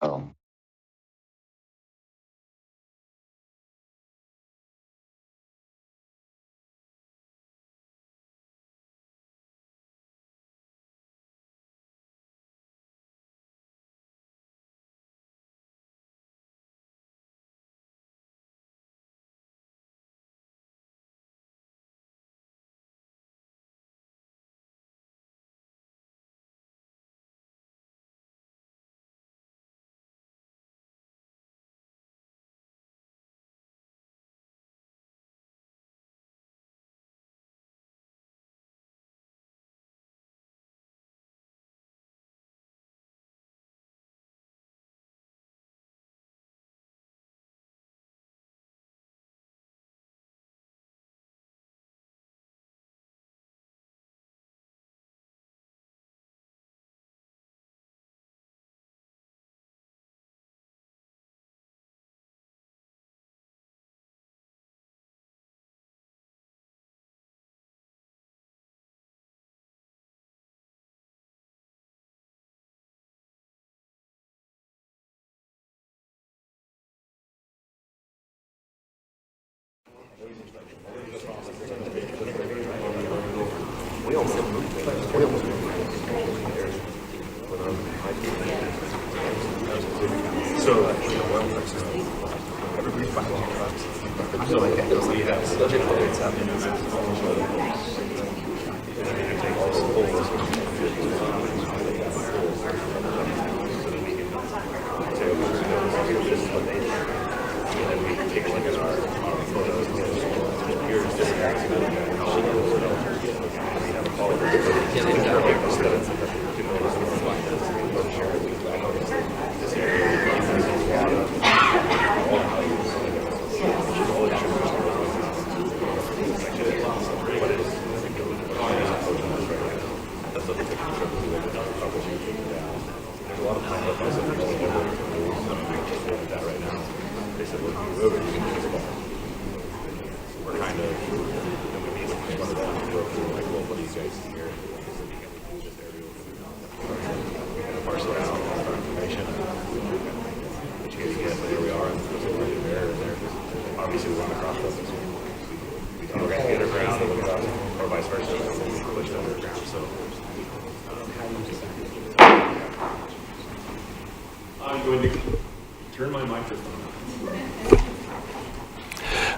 Um,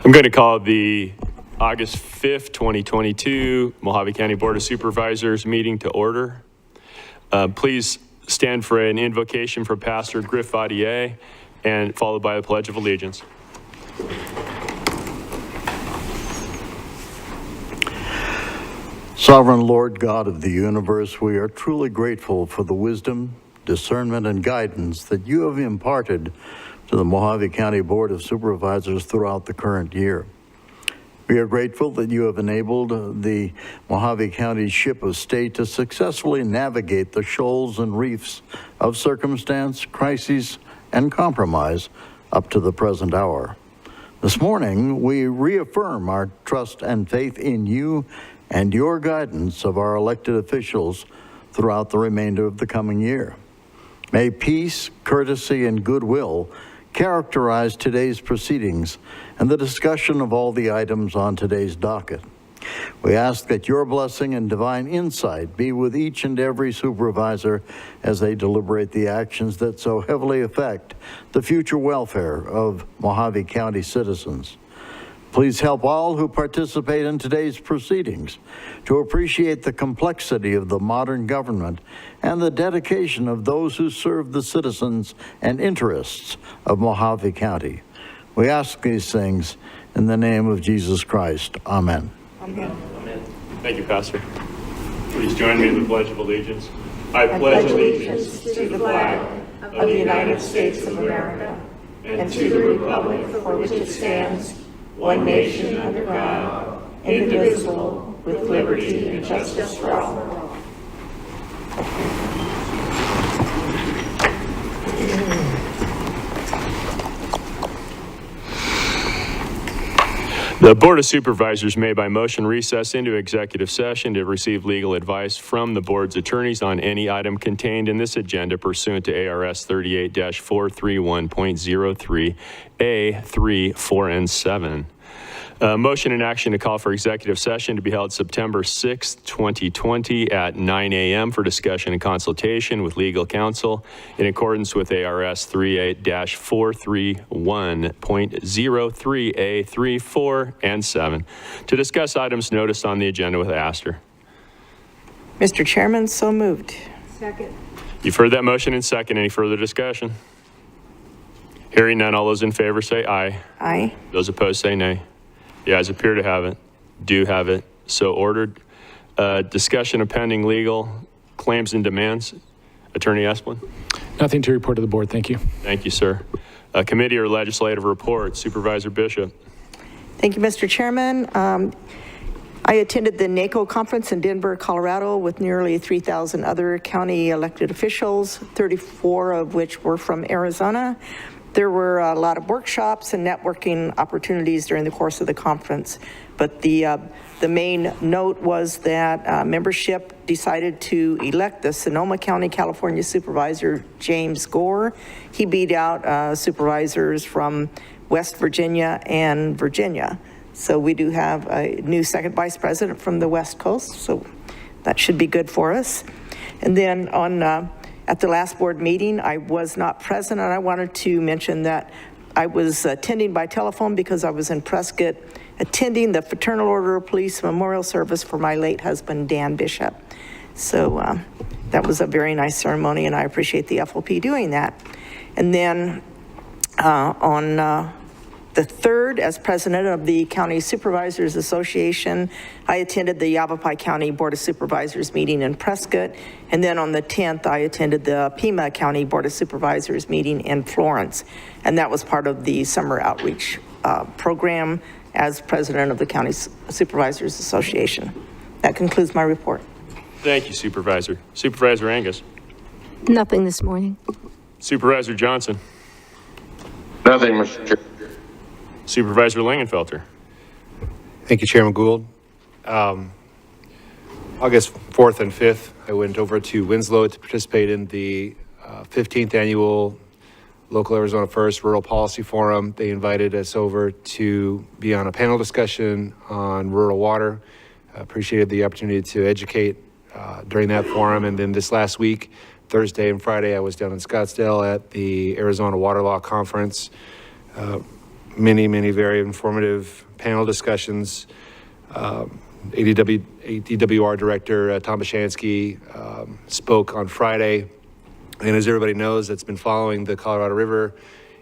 I'm going to call the August 5th, 2022 Mojave County Board of Supervisors meeting to order. Please stand for an invocation for Pastor Griff Vadier and followed by the Pledge of Allegiance. Sovereign Lord God of the universe, we are truly grateful for the wisdom, discernment, and guidance that you have imparted to the Mojave County Board of Supervisors throughout the current year. We are grateful that you have enabled the Mojave County Ship of State to successfully navigate the shoals and reefs of circumstance, crises, and compromise up to the present hour. This morning, we reaffirm our trust and faith in you and your guidance of our elected officials throughout the remainder of the coming year. May peace, courtesy, and goodwill characterize today's proceedings and the discussion of all the items on today's docket. We ask that your blessing and divine insight be with each and every supervisor as they deliberate the actions that so heavily affect the future welfare of Mojave County citizens. Please help all who participate in today's proceedings to appreciate the complexity of the modern government and the dedication of those who serve the citizens and interests of Mojave County. We ask these things in the name of Jesus Christ. Amen. Amen. Thank you, Pastor. Please join me in the Pledge of Allegiance. I pledge allegiance to the flag of the United States of America and to the republic for which it stands, one nation under God, indivisible, with liberty and justice for all. The Board of Supervisors may by motion recess into executive session to receive legal advice from the board's attorneys on any item contained in this agenda pursuant to ARS 38-431.03 A3, 4, and 7. Motion and action to call for executive session to be held September 6, 2020 at 9 a.m. for discussion and consultation with legal counsel in accordance with ARS 38-431.03 A3, 4, and 7 to discuss items noticed on the agenda with Astor. Mr. Chairman, so moved. Second. You've heard that motion and second. Any further discussion? Hearing none, all those in favor say aye. Aye. Those opposed say nay. The ayes appear to have it, do have it, so ordered. Discussion of pending legal claims and demands. Attorney Esplin? Nothing to report to the board, thank you. Thank you, sir. Committee or legislative report. Supervisor Bishop? Thank you, Mr. Chairman. I attended the NACO conference in Denver, Colorado with nearly 3,000 other county elected officials, 34 of which were from Arizona. There were a lot of workshops and networking opportunities during the course of the conference, but the main note was that membership decided to elect the Sonoma County, California Supervisor James Gore. He beat out supervisors from West Virginia and Virginia. So we do have a new second vice president from the West Coast, so that should be good for us. And then at the last board meeting, I was not present, and I wanted to mention that I was attending by telephone because I was in Prescott attending the Fraternal Order of Police memorial service for my late husband, Dan Bishop. So that was a very nice ceremony, and I appreciate the FOP doing that. And then on the 3rd, as president of the County Supervisors Association, I attended the Yavapai County Board of Supervisors meeting in Prescott. And then on the 10th, I attended the Pima County Board of Supervisors meeting in Florence. And that was part of the summer outreach program as president of the County Supervisors Association. That concludes my report. Thank you, Supervisor. Supervisor Angus? Nothing this morning. Supervisor Johnson? Nothing, Mr. Chair. Supervisor Lingenfelter? Thank you, Chairman Gould. August 4th and 5th, I went over to Winslow to participate in the 15th annual Local Arizona First Rural Policy Forum. They invited us over to be on a panel discussion on rural water. Appreciated the opportunity to educate during that forum. And then this last week, Thursday and Friday, I was down in Scottsdale at the Arizona Water Law Conference. Many very informative panel discussions. ADWR Director Tom Bashansky spoke on Friday. And as everybody knows that's been following the Colorado River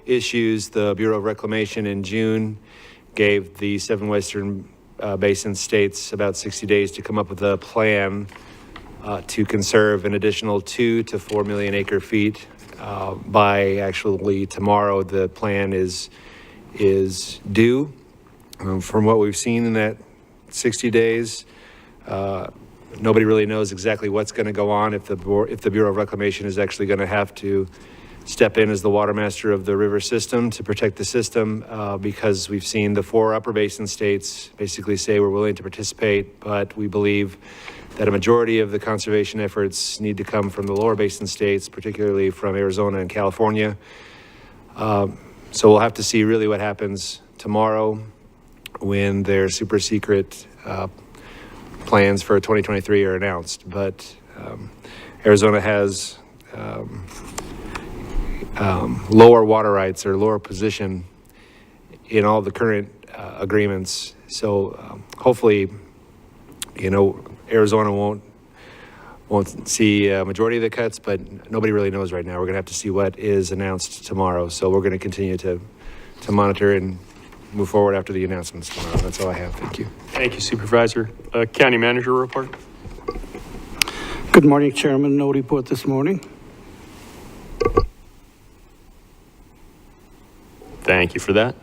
issues, the Bureau of Reclamation in June gave the 7 Western Basin states about 60 days to come up with a plan to conserve an additional 2 to 4 million acre feet. By actually tomorrow, the plan is due. From what we've seen in that 60 days, nobody really knows exactly what's going to go on, if the Bureau of Reclamation is actually going to have to step in as the water master of the river system to protect the system, because we've seen the 4 upper basin states basically say we're willing to participate, but we believe that a majority of the conservation efforts need to come from the lower basin states, particularly from Arizona and California. So we'll have to see really what happens tomorrow when their super secret plans for 2023 are announced. But Arizona has lower water rights or lower position in all the current agreements. So hopefully, Arizona won't see a majority of the cuts, but nobody really knows right now. We're going to have to see what is announced tomorrow. So we're going to continue to monitor and move forward after the announcements tomorrow. That's all I have. Thank you. Thank you, Supervisor. County Manager report. Good morning, Chairman. No report this morning. Thank you for that.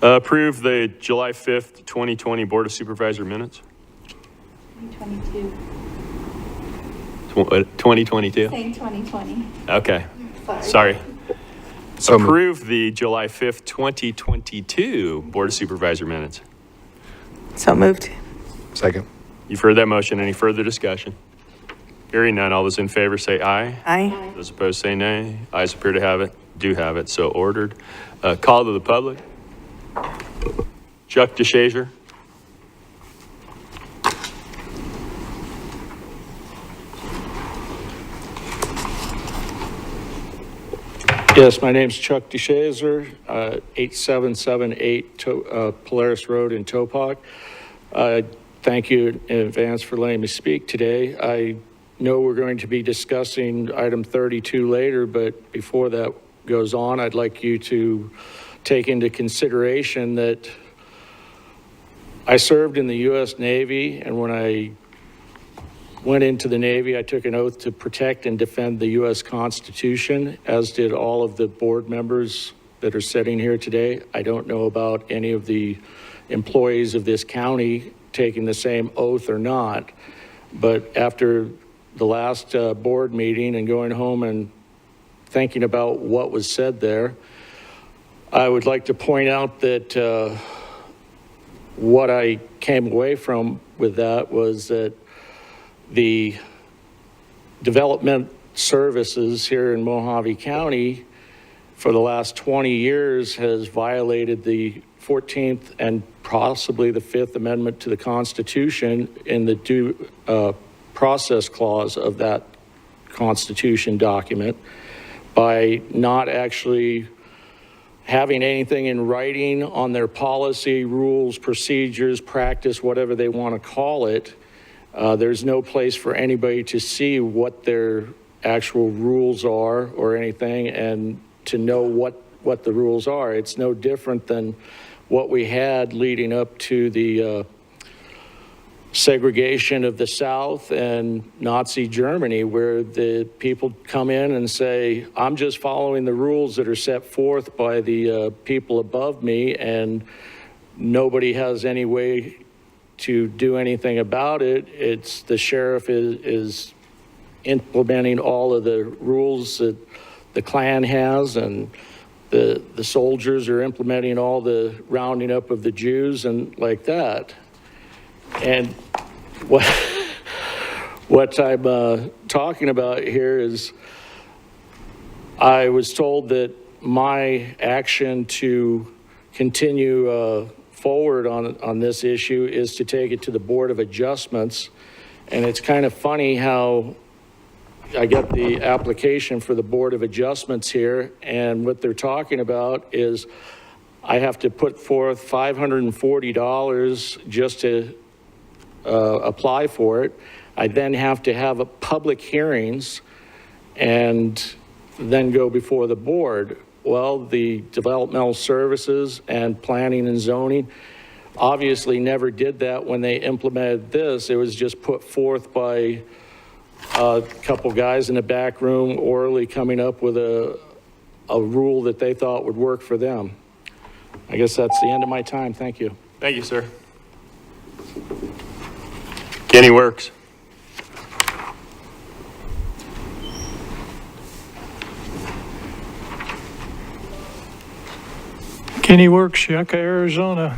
Approve the July 5th, 2020 Board of Supervisor minutes. 2022? Same 2020. Okay. Sorry. So Approve the July 5th, 2022 Board of Supervisor minutes. So moved. Second. You've heard that motion. Any further discussion? Hearing none, all those in favor say aye. Aye. Those opposed say nay. Ayes appear to have it, do have it, so ordered. Call to the public. Chuck DeShazer. Yes, my name's Chuck DeShazer, 8778 Polaris Road in Topog. Thank you in advance for letting me speak today. I know we're going to be discussing item 32 later, but before that goes on, I'd like you to take into consideration that I served in the U.S. Navy, and when I went into the Navy, I took an oath to protect and defend the U.S. Constitution, as did all of the board members that are sitting here today. I don't know about any of the employees of this county taking the same oath or not, but after the last board meeting and going home and thinking about what was said there, I would like to point out that what I came away from with that was that the development services here in Mojave County for the last 20 years has violated the 14th and possibly the 5th Amendment to the Constitution in the due process clause of that Constitution document by not actually having anything in writing on their policy, rules, procedures, practice, whatever they want to call it. There's no place for anybody to see what their actual rules are or anything and to know what the rules are. It's no different than what we had leading up to the segregation of the South and Nazi Germany, where the people come in and say, I'm just following the rules that are set forth by the people above me, and nobody has any way to do anything about it. It's the sheriff is implementing all of the rules that the Klan has, and the soldiers are implementing all the rounding up of the Jews and like that. And what I'm talking about here is I was told that my action to continue forward on this issue is to take it to the Board of Adjustments. And it's kind of funny how I got the application for the Board of Adjustments here, and what they're talking about is I have to put forth $540 just to apply for it. I then have to have a public hearings and then go before the board. Well, the developmental services and planning and zoning obviously never did that when they implemented this. It was just put forth by a couple guys in the back room orally coming up with a rule that they thought would work for them. I guess that's the end of my time. Thank you. Thank you, sir. Kenny Works. Kenny Works, Yucca, Arizona.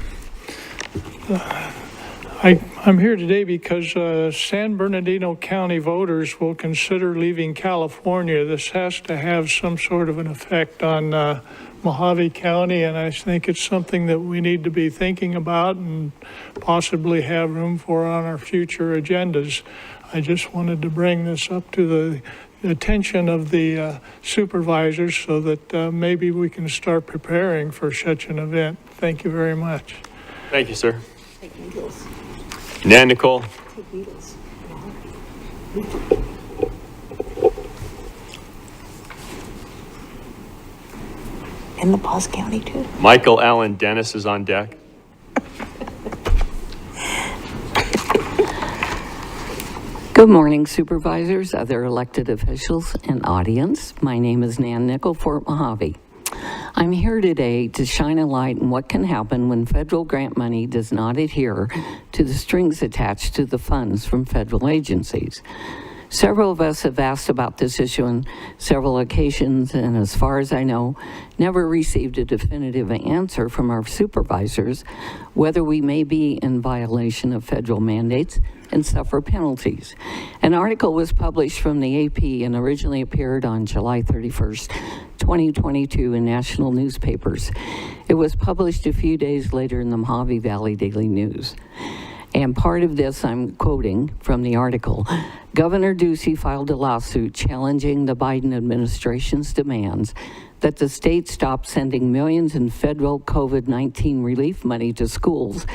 I'm here today because San Bernardino County voters will consider leaving California. This has to have some sort of an effect on Mojave County, and I think it's something that we need to be thinking about and possibly have room for on our future agendas. I just wanted to bring this up to the attention of the supervisors so that maybe we can start preparing for such an event. Thank you very much. Thank you, sir. Nan Nicole. In La Paz County, too. Michael Allen Dennis is on deck. Good morning, supervisors, other elected officials, and audience. My name is Nan Nickel, Fort Mojave. I'm here today to shine a light on what can happen when federal grant money does not adhere to the strings attached to the funds from federal agencies. Several of us have asked about this issue on several occasions, and as far as I know, never received a definitive answer from our supervisors whether we may be in violation of federal mandates and suffer penalties. An article was published from the AP and originally appeared on July 31st, 2022 in national newspapers. It was published a few days later in the Mojave Valley Daily News. And part of this, I'm quoting from the article, Governor Ducey filed a lawsuit challenging the Biden administration's demands that the state stop sending millions in federal COVID-19 relief money to schools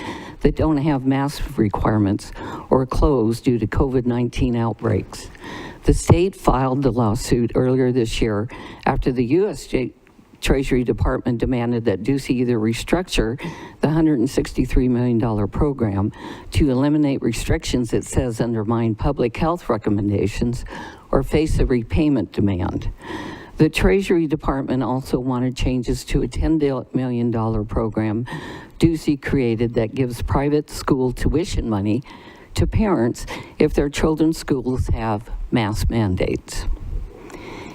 that don't have mask requirements or close due to COVID-19 outbreaks. The state filed the lawsuit earlier this year after the U.S. Treasury Department demanded that Ducey either restructure the $163 million program to eliminate restrictions it says undermine public health recommendations or face a repayment demand. The Treasury Department also wanted changes to a $10 million program Ducey created that gives private school tuition money to parents if their children's schools have mask mandates.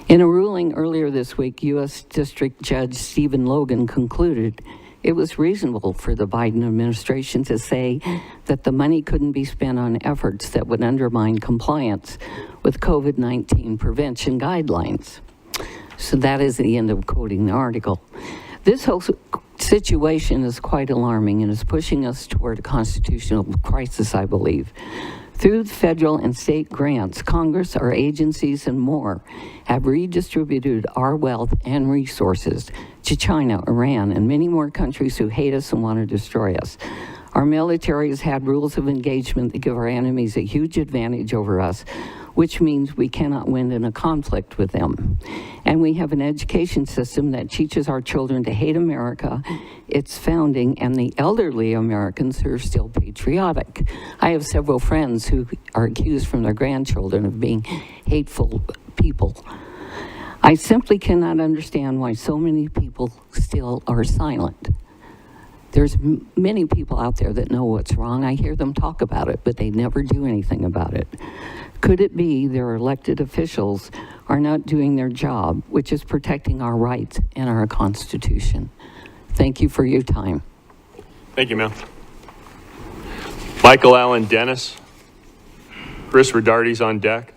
In a ruling earlier this week, U.S. District Judge Stephen Logan concluded it was reasonable for the Biden administration to say that the money couldn't be spent on efforts that would undermine compliance with COVID-19 prevention guidelines. So that is the end of quoting the article. This whole situation is quite alarming and is pushing us toward a constitutional crisis, I believe. Through federal and state grants, Congress, our agencies, and more have redistributed our wealth and resources to China, Iran, and many more countries who hate us and want to destroy us. Our military has had rules of engagement that give our enemies a huge advantage over us, which means we cannot win in a conflict with them. And we have an education system that teaches our children to hate America, its founding, and the elderly Americans who are still patriotic. I have several friends who are accused from their grandchildren of being hateful people. I simply cannot understand why so many people still are silent. There's many people out there that know what's wrong. I hear them talk about it, but they never do anything about it. Could it be their elected officials are not doing their job, which is protecting our rights and our Constitution? Thank you for your time. Thank you, ma'am. Michael Allen Dennis. Chris Rodarty's on deck.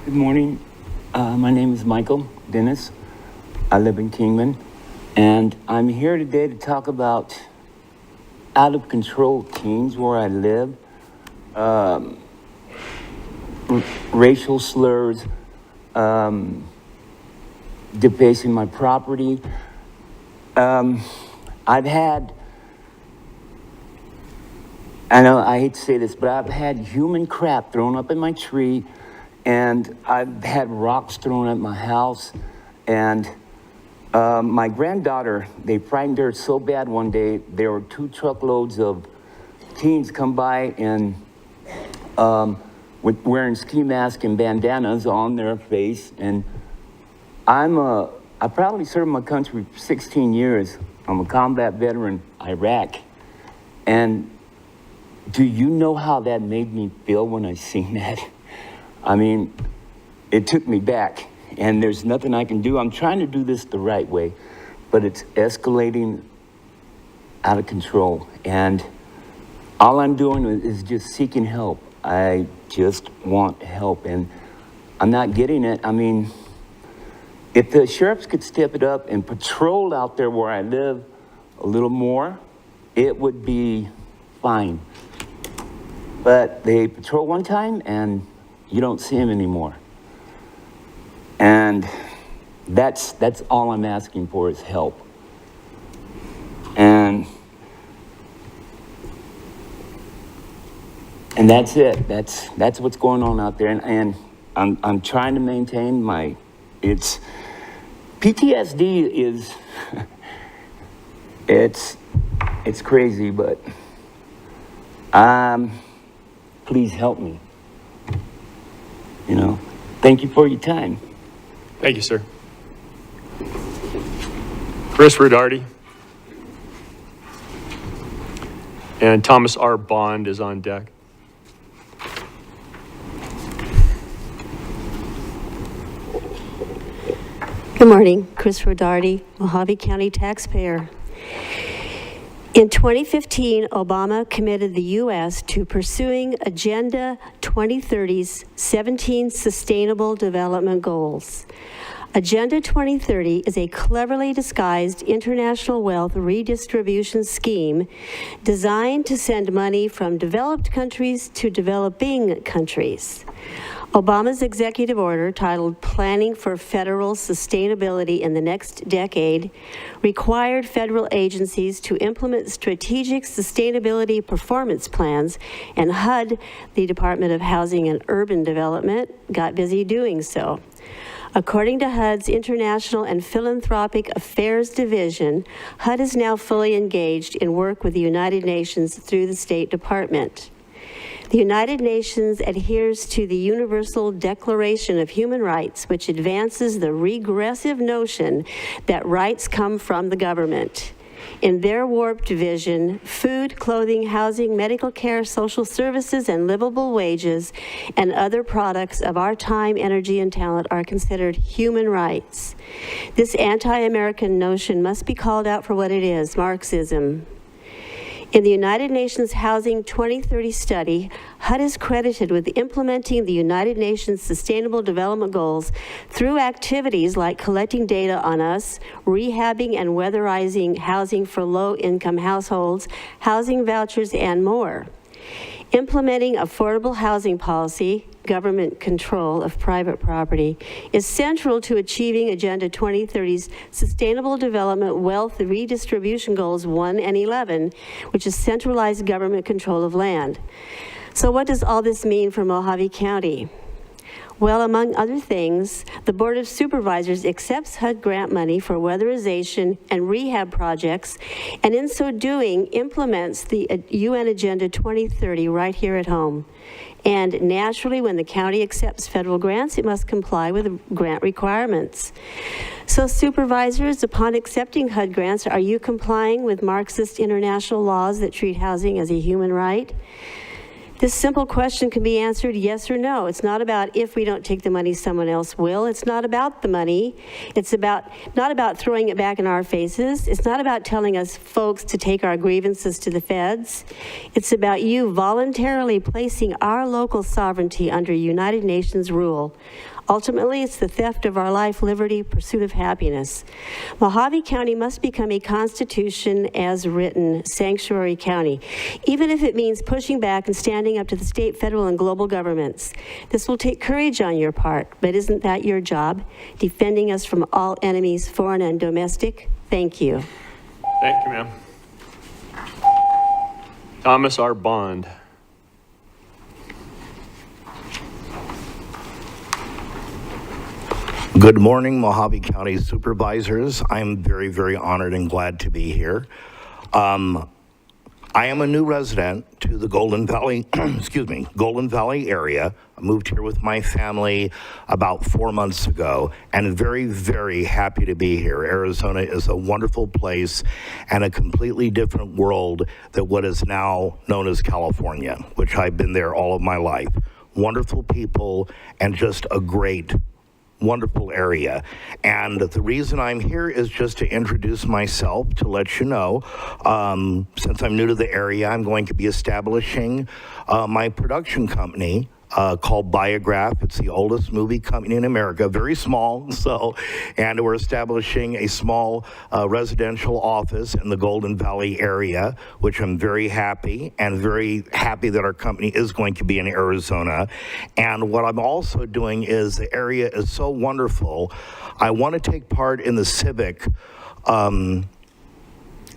Good morning. My name is Michael Dennis. I live in Kingman, and I'm here today to talk about out-of-control teens where I live, racial slurs, defacing my property. I've had, I know I hate to say this, but I've had human crap thrown up in my tree, and I've had rocks thrown at my house. And my granddaughter, they frightened her so bad one day, there were 2 truckloads of teens come by and with wearing ski masks and bandanas on their face. And I probably served my country for 16 years. I'm a combat veteran, Iraq. And do you know how that made me feel when I seen that? I mean, it took me back, and there's nothing I can do. I'm trying to do this the right way, but it's escalating out of control. And all I'm doing is just seeking help. I just want help, and I'm not getting it. I mean, if the sheriffs could step it up and patrol out there where I live a little more, it would be fine. But they patrol one time, and you don't see him anymore. And that's all I'm asking for is help. And that's it. That's what's going on out there. And I'm trying to maintain my, it's, PTSD is, it's crazy, but please help me. you know. Thank you for your time. Thank you, sir. Chris Rudardi. And Thomas R. Bond is on deck. Good morning, Chris Rodardi, Mojave County taxpayer. In 2015, Obama committed the U.S. to pursuing Agenda 2030's 17 Sustainable Development Goals. Agenda 2030 is a cleverly disguised international wealth redistribution scheme designed to send money from developed countries to developing countries. Obama's executive order, titled Planning for Federal Sustainability in the Next Decade, required federal agencies to implement strategic sustainability performance plans, and HUD, the Department of Housing and Urban Development, got busy doing so. According to HUD's International and Philanthropic Affairs Division, HUD is now fully engaged in work with the United Nations through the State Department. The United Nations adheres to the Universal Declaration of Human Rights, which advances the regressive notion that rights come from the government. In their warped vision, food, clothing, housing, medical care, social services, and livable wages, and other products of our time, energy, and talent are considered human rights. This anti-American notion must be called out for what it is, Marxism. In the United Nations Housing 2030 study, HUD is credited with implementing the United Nations Sustainable Development Goals through activities like collecting data on us, rehabbing and weatherizing housing for low-income households, housing vouchers, and more. Implementing affordable housing policy, government control of private property, is central to achieving Agenda 2030's Sustainable Development Wealth Redistribution Goals 1 and 11, which is centralized government control of land. So what does all this mean for Mojave County? Well, among other things, the Board of Supervisors accepts HUD grant money for weatherization and rehab projects, and in so doing, implements the UN Agenda 2030 right here at home. And naturally, when the county accepts federal grants, it must comply with grant requirements. So supervisors, upon accepting HUD grants, are you complying with Marxist international laws that treat housing as a human right? This simple question can be answered yes or no. It's not about if we don't take the money, someone else will. It's not about the money. It's not about throwing it back in our faces. It's not about telling us folks to take our grievances to the feds. It's about you voluntarily placing our local sovereignty under United Nations rule. Ultimately, it's the theft of our life, liberty, pursuit of happiness. Mojave County must become a constitution as written sanctuary county, even if it means pushing back and standing up to the state, federal, and global governments. This will take courage on your part, but isn't that your job? Defending us from all enemies, foreign and domestic? Thank you. Thank you, ma'am. Thomas R. Bond. Good morning, Mojave County Supervisors. I'm very, very honored and glad to be here. I am a new resident to the Golden Valley, Golden Valley area. I moved here with my family about 4 months ago, and very, very happy to be here. Arizona is a wonderful place and a completely different world than what is now known as California, which I've been there all of my life. Wonderful people and just a great wonderful area. And the reason I'm here is just to introduce myself, to let you know, since I'm new to the area, I'm going to be establishing my production company called Biograph. It's the oldest movie company in America, very small, and we're establishing a small residential office in the Golden Valley area, which I'm very happy that our company is going to be in Arizona. And what I'm also doing is, the area is so wonderful, I want to take part in the civic,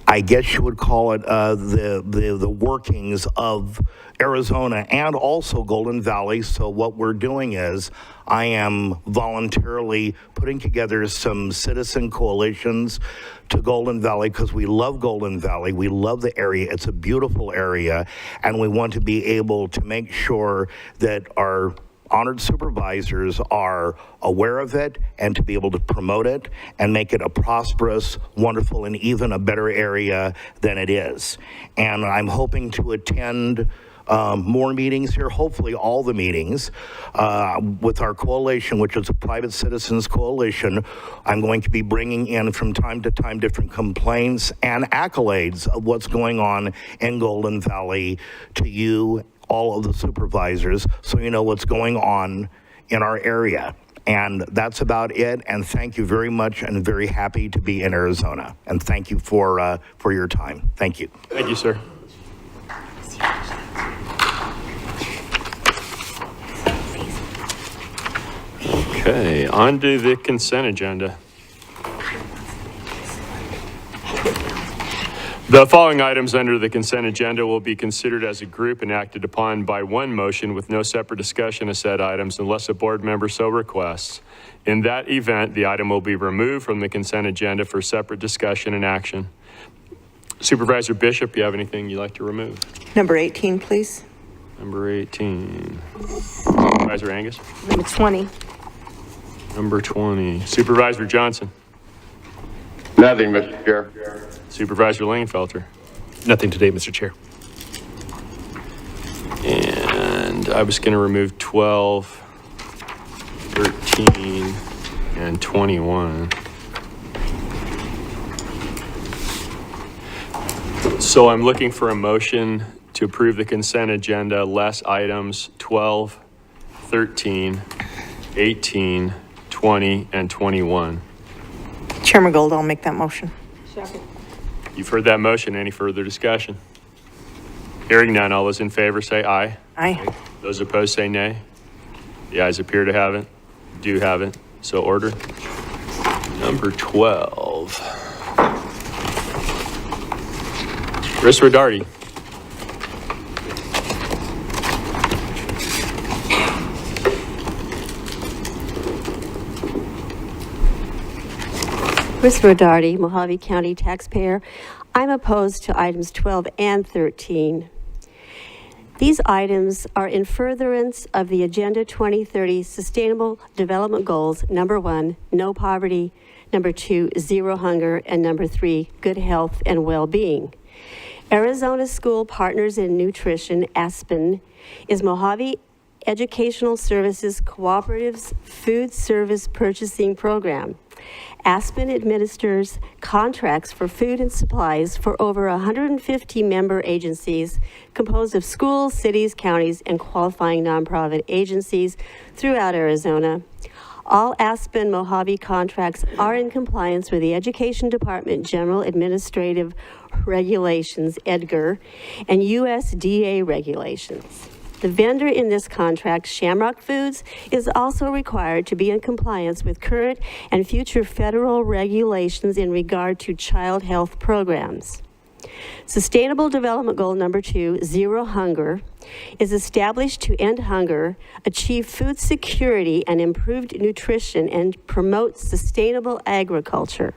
I guess you would call it the workings of Arizona and also Golden Valley. So what we're doing is, I am voluntarily putting together some citizen coalitions to Golden Valley, because we love Golden Valley. We love the area. It's a beautiful area, and we want to be able to make sure that our honored supervisors are aware of it and to be able to promote it and make it a prosperous, wonderful, and even a better area than it is. And I'm hoping to attend more meetings here, hopefully all the meetings. With our coalition, which is a private citizens coalition, I'm going to be bringing in from time to time different complaints and accolades of what's going on in Golden Valley to you, all of the supervisors, so you know what's going on in our area. And that's about it. And thank you very much, and very happy to be in Arizona. And thank you for your time. Thank you. Thank you, sir. Okay, on to the consent agenda. The following items under the consent agenda will be considered as a group and acted upon by one motion with no separate discussion of said items unless a board member so requests. In that event, the item will be removed from the consent agenda for separate discussion and action. Supervisor Bishop, you have anything you'd like to remove? Number 18, please. Number 18. Supervisor Angus? Number 20. Number 20. Supervisor Johnson? Nothing, Mr. Chair. Supervisor Lingenfelter? Nothing today, Mr. Chair. And I was going to remove 12, 13, and 21. So I'm looking for a motion to approve the consent agenda, less items 12, 13, 18, 20, and 21. Chairman Gold, I'll make that motion. You've heard that motion. Any further discussion? Hearing none, all those in favor say aye. Aye. Those opposed say nay. The ayes appear to have it. Do have it. So ordered. Number 12. Chris Rodarty. Chris Rodarty, Mojave County taxpayer. I'm opposed to items 12 and 13. These items are in furtherance of the Agenda 2030 Sustainable Development Goals, number 1, no poverty, number 2, zero hunger, and number 3, good health and well-being. Arizona School Partners in Nutrition, ASPEN, is Mojave Educational Services Cooperative's food service purchasing program. Aspen administers contracts for food and supplies for over 150 member agencies composed of schools, cities, counties, and qualifying nonprofit agencies throughout Arizona. All Aspen Mojave contracts are in compliance with the Education Department General Administrative Regulations, EDGAR, and USDA regulations. The vendor in this contract, Shamrock Foods, is also required to be in compliance with current and future federal regulations in regard to child health programs. Sustainable Development Goal number 2, zero hunger, is established to end hunger, achieve food security and improved nutrition, and promote sustainable agriculture.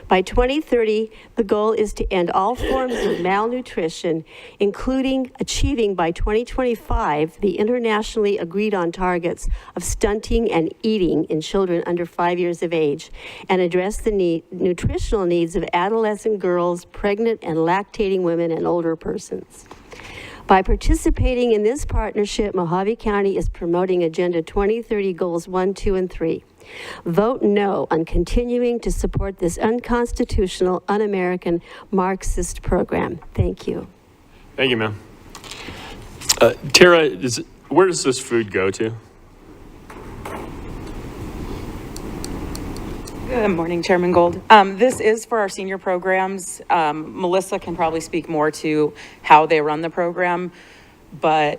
By 2030, the goal is to end all forms of malnutrition, including achieving by 2025 the internationally agreed on targets of stunting and eating in children under 5 years of age, and address the nutritional needs of adolescent girls, pregnant and lactating women, and older persons. By participating in this partnership, Mojave County is promoting Agenda 2030 Goals 1, 2, and 3. Vote no on continuing to support this unconstitutional, un-American, Marxist program. Thank you. Thank you, ma'am. Tara, where does this food go to? Good morning, Chairman Gold. This is for our senior programs. Melissa can probably speak more to how they run the program, but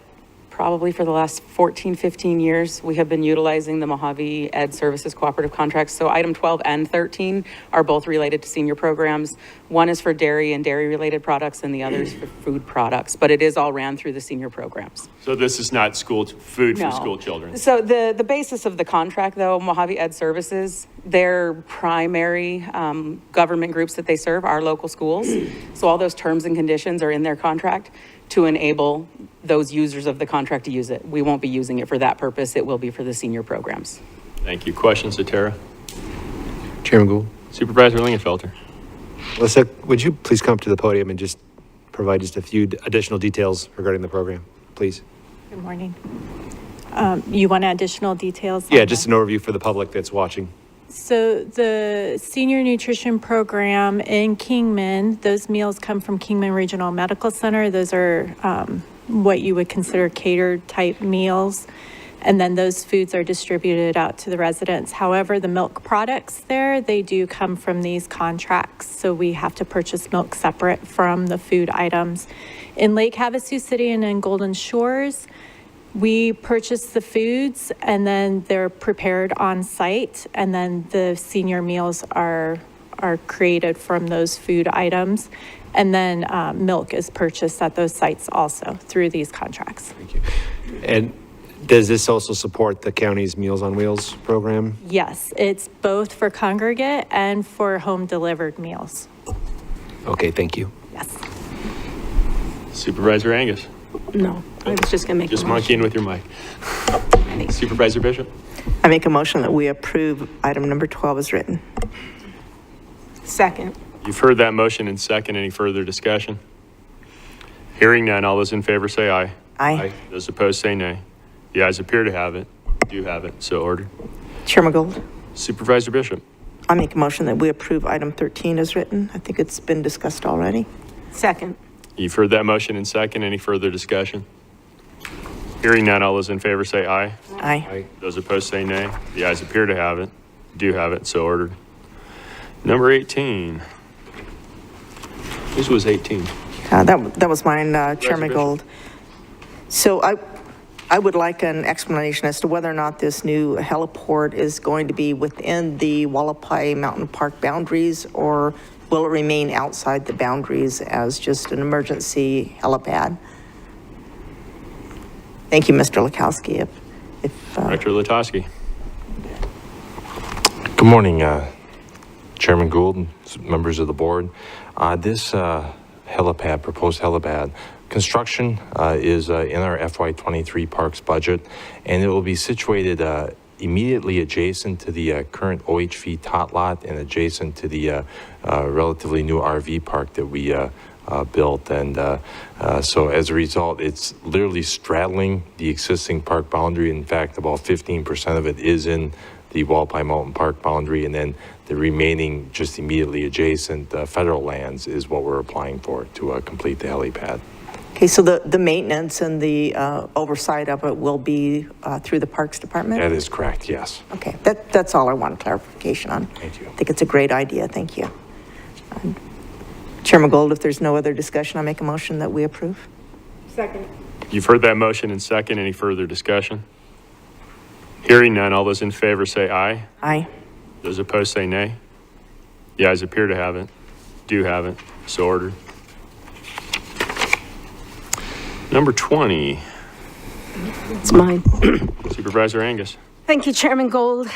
probably for the last 14, 15 years, we have been utilizing the Mojave Ed Services Cooperative Contracts. So item 12 and 13 are both related to senior programs. One is for dairy and dairy-related products, and the other is for food products, but it is all ran through the senior programs. So this is not food for No. school children? So the basis of the contract, though, Mojave Ed Services, their primary government groups that they serve are local schools. So all those terms and conditions are in their contract. to enable those users of the contract to use it. We won't be using it for that purpose. It will be for the senior programs. Thank you. Questions to Tara? Chairman Gould. Supervisor Lingenfelter. Melissa, would you please come up to the podium and just provide just a few additional details regarding the program, please? Good morning. You want additional details? Yeah, just an overview for the public that's watching. So the senior nutrition program in Kingman, those meals come from Kingman Regional Medical Center. Those are what you would consider catered type meals. And then those foods are distributed out to the residents. However, the milk products there, they do come from these contracts. So we have to purchase milk separate from the food items. In Lake Havasu City and in Golden Shores, we purchase the foods and then they're prepared on site, and then the senior meals are created from those food items. And then milk is purchased at those sites also through these contracts. Thank you. And does this also support the county's Meals on Wheels program? Yes, it's both for congregate and for home delivered meals. Okay, thank you. Yes. Supervisor Angus. No, I was just going to make Just monkeying with your mic. Supervisor Bishop. I make a motion that we approve item number 12 as written. Second. You've heard that motion in second. Any further discussion? Hearing none, all those in favor say aye. Aye. Those opposed say nay. The ayes appear to have it. Do have it. So ordered. Chairman Gold, Supervisor Bishop. I make a motion that we approve item 13 as written. I think it's been discussed already. Second. You've heard that motion in second. Any further discussion? Hearing none, all those in favor say aye. Aye. Those opposed say nay. The ayes appear to have it. Do have it. So ordered. Number 18. This was 18. That was mine, Chairman Bishop. Gold. So I would like an explanation as to whether or not this new heliport is going to be within the Wallapai Mountain Park boundaries, or will it remain outside the boundaries as just an emergency helipad? Thank you, Mr. Lukowski. Director Latosky. Good morning, Chairman Gould, and members of the board. This helipad, proposed helipad, construction is in our FY23 parks budget, and it will be situated immediately adjacent to the current OHV tot lot and adjacent to the relatively new RV park that we built. And so as a result, it's literally straddling the existing park boundary. In fact, about 15% of it is in the Wallapai Mountain Park boundary, and then the remaining just immediately adjacent federal lands is what we're applying for to complete the helipad. Okay, so the maintenance and the oversight of it will be through the Parks Department? That is correct, yes. Okay, that's all I want clarification on. Thank you. I think it's a great idea, thank you. Chairman Gold, if there's no other discussion, I make a motion that we approve. Second. You've heard that motion in second. Any further discussion? Hearing none, all those in favor say aye. Aye. Those opposed say nay. The ayes appear to have it. Do have it. So ordered. Number 20. It's mine. Supervisor Angus. Thank you, Chairman Gold.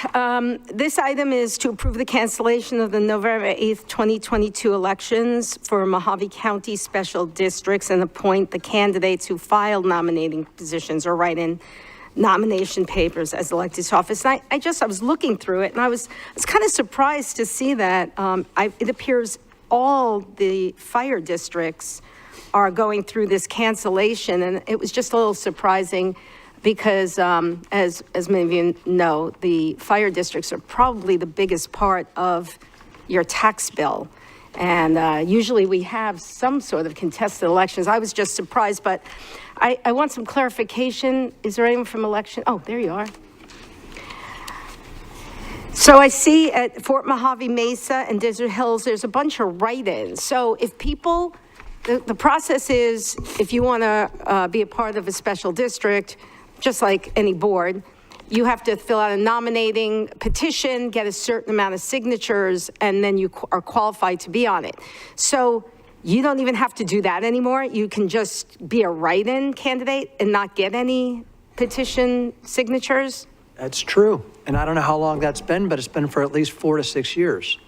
This item is to approve the cancellation of the November 8th, 2022 elections for Mojave County Special Districts and appoint the candidates who filed nominating positions or write in nomination papers as elected to office. And I was looking through it, and I was kind of surprised to see that it appears all the fire districts are going through this cancellation, and it was just a little surprising because, as many of you know, the fire districts are probably the biggest part of your tax bill. And usually we have some sort of contested elections. I was just surprised, but I want some clarification. Is there anyone from election? Oh, there you are. So I see at Fort Mojave Mesa and Desert Hills, there's a bunch of write-ins. So if people, the process is, if you want to be a part of a special district, just like any board, you have to fill out a nominating petition, get a certain amount of signatures, and then you are qualified to be on it. So you don't even have to do that anymore. You can just be a write-in candidate and not get any petition signatures. That's true. And I don't know how long that's been, but it's been for at least 4 to 6 years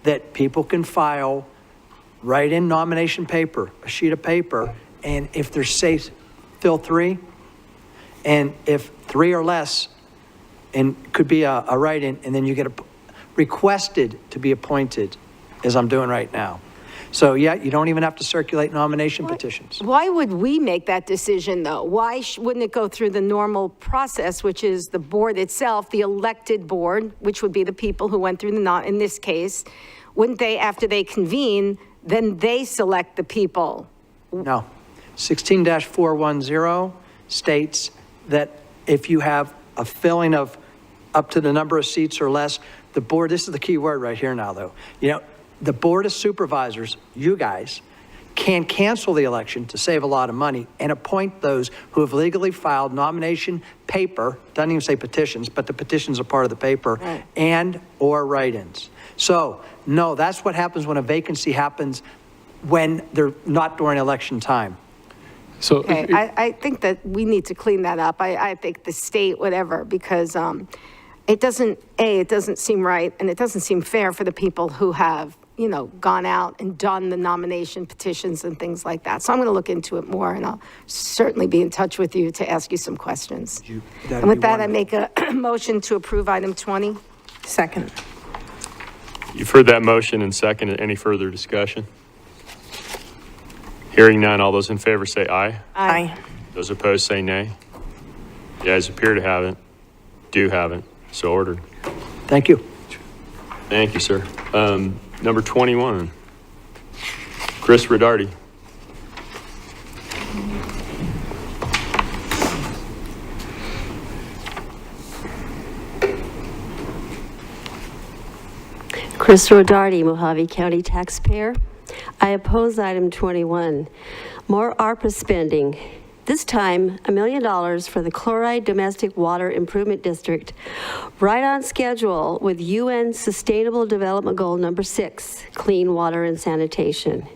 that people can file write-in nomination paper, a sheet of paper, and if there's, say, fill 3, and if 3 or less, and could be a write-in, and then you get requested to be appointed, as I'm doing right now. So, yeah, you don't even have to circulate nomination petitions. Why would we make that decision, though? Why wouldn't it go through the normal process, which is the board itself, the elected board, which would be the people who went through in this case, wouldn't they, after they convene, then they select the people? No. 16-410 states that if you have a filling of up to the number of seats or less, the board, this is the key word right here now, though, the Board of Supervisors, you guys, can cancel the election to save a lot of money and appoint those who have legally filed nomination paper, doesn't even say petitions, but the petitions are part of the paper, right, and or write-ins. So, no, that's what happens when a vacancy happens when they're not during election time. So Okay, I think that we need to clean that up. I think the state, whatever, because it doesn't seem right, and it doesn't seem fair for the people who have, gone out and done the nomination petitions and things like that. So I'm going to look into it more, and I'll certainly be in touch with you to ask you some questions. And with that, I make a motion to approve item 20. Second. You've heard that motion and second. Any further discussion? Hearing none, all those in favor say aye. Aye. Those opposed say nay. The ayes appear to have it, do have it, so ordered. Thank you. Thank you, sir. Number 21, Chris Rodardi. Chris Rodardi, Mojave County taxpayer. I oppose item 21. More ARPA spending. This time, $1 million for the Chloride Domestic Water Improvement District, right on schedule with UN Sustainable Development Goal number 6, clean water and sanitation.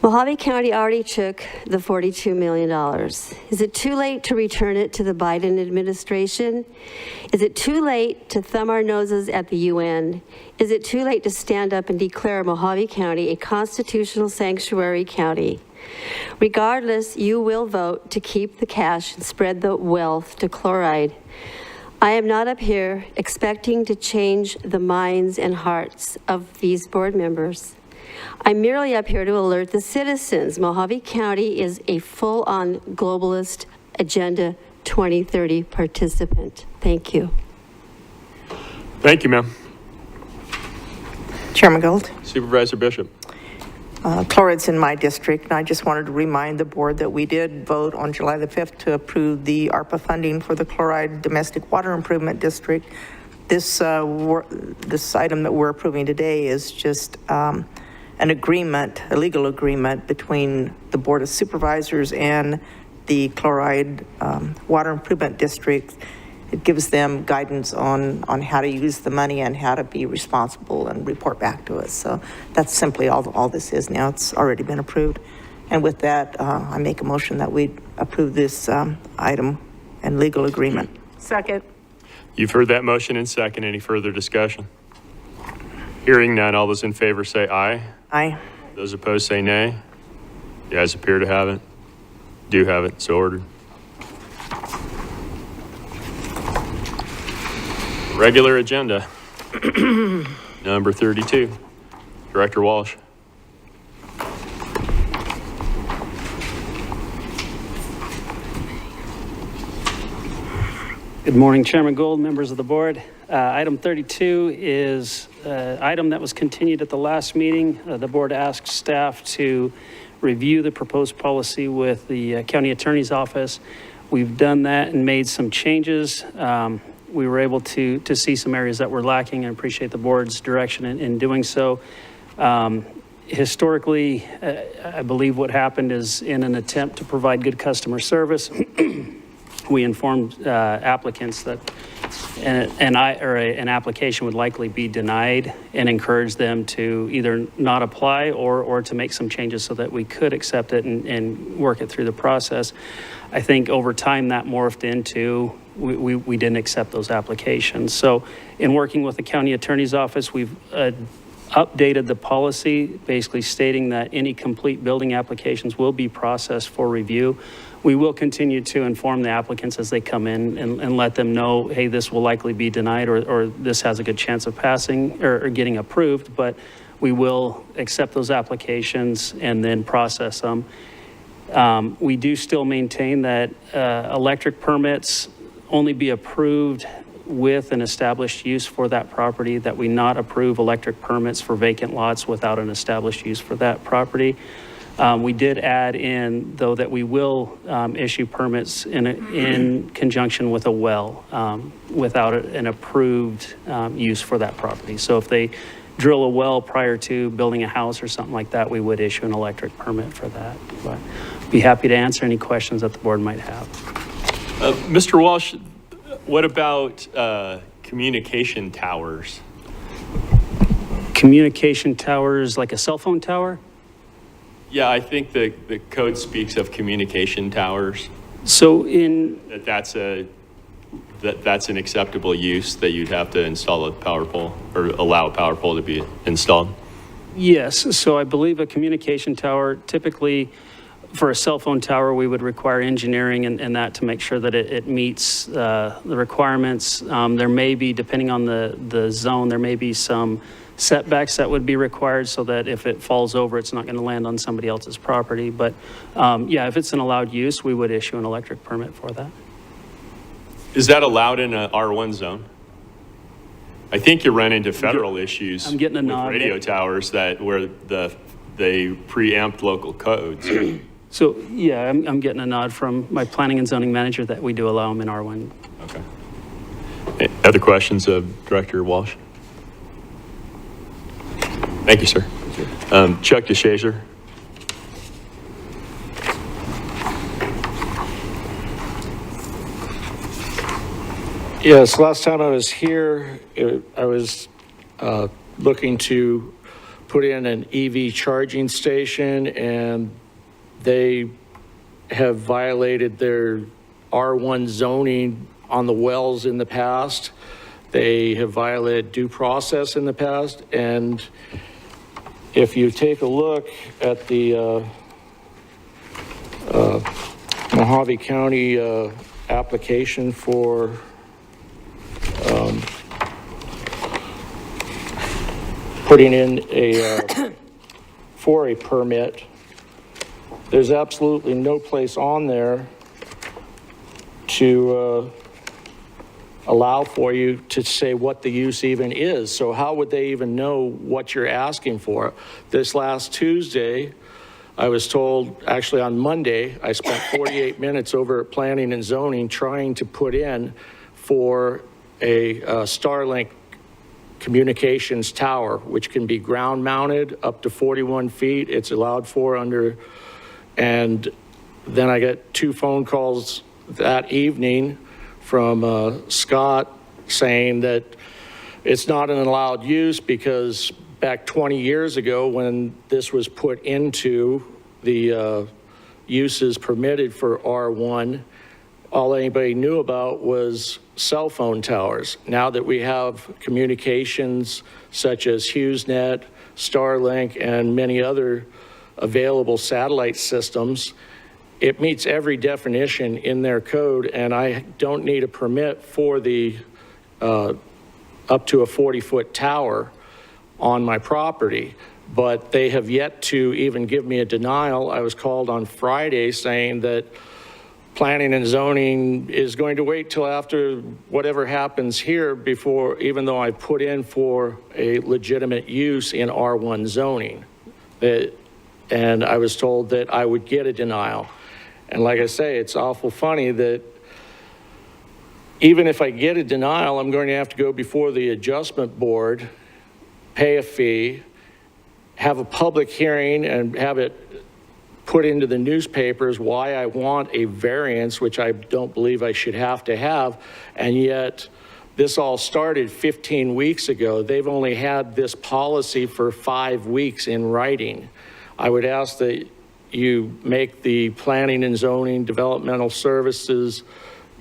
Mojave County already took the $42 million. Is it too late to return it to the Biden administration? Is it too late to thumb our noses at the UN? Is it too late to stand up and declare Mojave County a constitutional sanctuary county? Regardless, you will vote to keep the cash and spread the wealth to chloride. I am not up here expecting to change the minds and hearts of these board members. I'm merely up here to alert the citizens. Mojave County is a full-on globalist Agenda 2030 participant. Thank you. Thank you, ma'am. Chairman Gold. Supervisor Bishop. Chloride's in my district, and I just wanted to remind the board that we did vote on July the 5th to approve the ARPA funding for the Chloride Domestic Water Improvement District. This item that we're approving today is just an agreement, a legal agreement between the Board of Supervisors and the Chloride Water Improvement District. It gives them guidance on how to use the money and how to be responsible and report back to us. So that's simply all this is now. It's already been approved. And with that, I make a motion that we approve this item and legal agreement. Second. You've heard that motion and second. Any further discussion? Hearing none, all those in favor say aye. Aye. Those opposed say nay. The ayes appear to have it, do have it, so ordered. Regular agenda, number 32. Director Walsh. Good morning, Chairman Gould, members of the board. Item 32 is an item that was continued at the last meeting. The board asked staff to review the proposed policy with the county attorney's office. We've done that and made some changes. We were able to see some areas that were lacking and appreciate the board's direction in doing so. Historically, I believe what happened is in an attempt to provide good customer service, we informed applicants that an application would likely be denied and encouraged them to either not apply or to make some changes so that we could accept it and work it through the process. I think over time that morphed into we didn't accept those applications. So in working with the county attorney's office, we've updated the policy, basically stating that any complete building applications will be processed for review. We will continue to inform the applicants as they come in and let them know, hey, this will likely be denied, or this has a good chance of passing or getting approved, but we will accept those applications and then process them. We do still maintain that electric permits only be approved with an established use for that property, that we not approve electric permits for vacant lots without an established use for that property. We did add in, though, that we will issue permits in conjunction with a well without an approved use for that property. So if they drill a well prior to building a house or something like that, we would issue an electric permit for that. But be happy to answer any questions that the board might have. Mr. Walsh, what about communication towers? Communication towers, like a cell phone tower? Yeah, I think the code speaks of communication towers. So that's an acceptable use, that you'd have to install a power pole or allow a power pole to be installed. Yes, so I believe a communication tower, typically for a cell phone tower, we would require engineering and that to make sure that it meets the requirements. There may be, depending on the zone, there may be some setbacks that would be required so that if it falls over, it's not going to land on somebody else's property. But yeah, if it's an allowed use, we would issue an electric permit for that. Is that allowed in a R1 zone? I think you run into federal issues I'm getting a with nod. radio towers where they preempt local codes. So yeah, I'm getting a nod from my planning and zoning manager that we do allow them in R1. Okay. Other questions of Director Walsh? Thank you, sir. Chuck DeShazer. Yes, last time I was here, I was looking to put in an EV charging station, and they have violated their R1 zoning on the wells in the past. They have violated due process in the past, and if you take a look at the Mojave County application for putting in for a permit, there's absolutely no place on there to allow for you to say what the use even is. So how would they even know what you're asking for? This last Tuesday, I was told, actually on Monday, I spent 48 minutes over at Planning and Zoning trying to put in for a Starlink communications tower, which can be ground mounted up to 41 feet. It's allowed for under, and then I got 2 phone calls that evening from Scott saying that it's not an allowed use because back 20 years ago when this was put into the uses permitted for R1, all anybody knew about was cell phone towers. Now that we have communications such as HughesNet, Starlink, and many other available satellite systems, it meets every definition in their code, and I don't need a permit for the up to a 40-foot tower on my property. But they have yet to even give me a denial. I was called on Friday saying that Planning and Zoning is going to wait till after whatever happens here before, even though I put in for a legitimate use in R1 zoning. And I was told that I would get a denial. And like I say, it's awful funny that even if I get a denial, I'm going to have to go before the adjustment board, pay a fee, have a public hearing, and have it put into the newspapers why I want a variance, which I don't believe I should have to have. And yet this all started 15 weeks ago. They've only had this policy for 5 weeks in writing. I would ask that you make the Planning and Zoning Developmental Services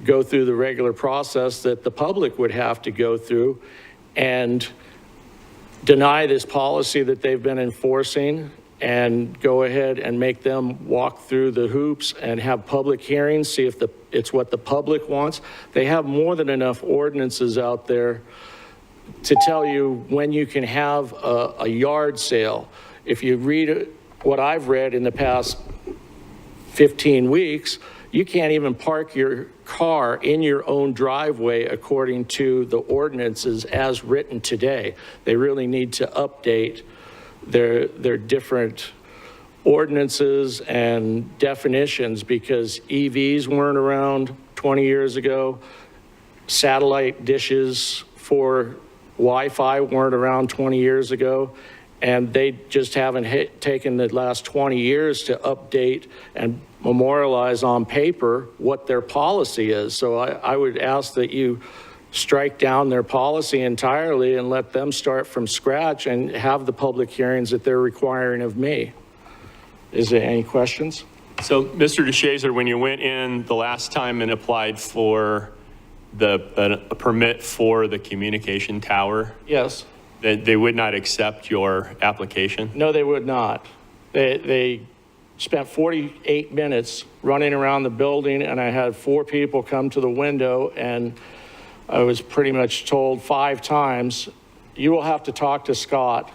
go through the regular process that the public would have to go through, and deny this policy that they've been enforcing and go ahead and make them walk through the hoops and have public hearings, see if it's what the public wants. They have more than enough ordinances out there to tell you when you can have a yard sale. If you read what I've read in the past 15 weeks, you can't even park your car in your own driveway according to the ordinances as written today. They really need to update their different ordinances and definitions, because EVs weren't around 20 years ago. Satellite dishes for Wi-Fi weren't around 20 years ago. And they just haven't taken the last 20 years to update and memorialize on paper what their policy is. So I would ask that you strike down their policy entirely and let them start from scratch and have the public hearings that they're requiring of me. Is there any questions? So, Mr. DeShazer, when you went in the last time and applied for a permit for the communication tower, Yes. they would not accept your application? No, they would not. They spent 48 minutes running around the building, and I had 4 people come to the window, and I was pretty much told 5 times, you will have to talk to Scott.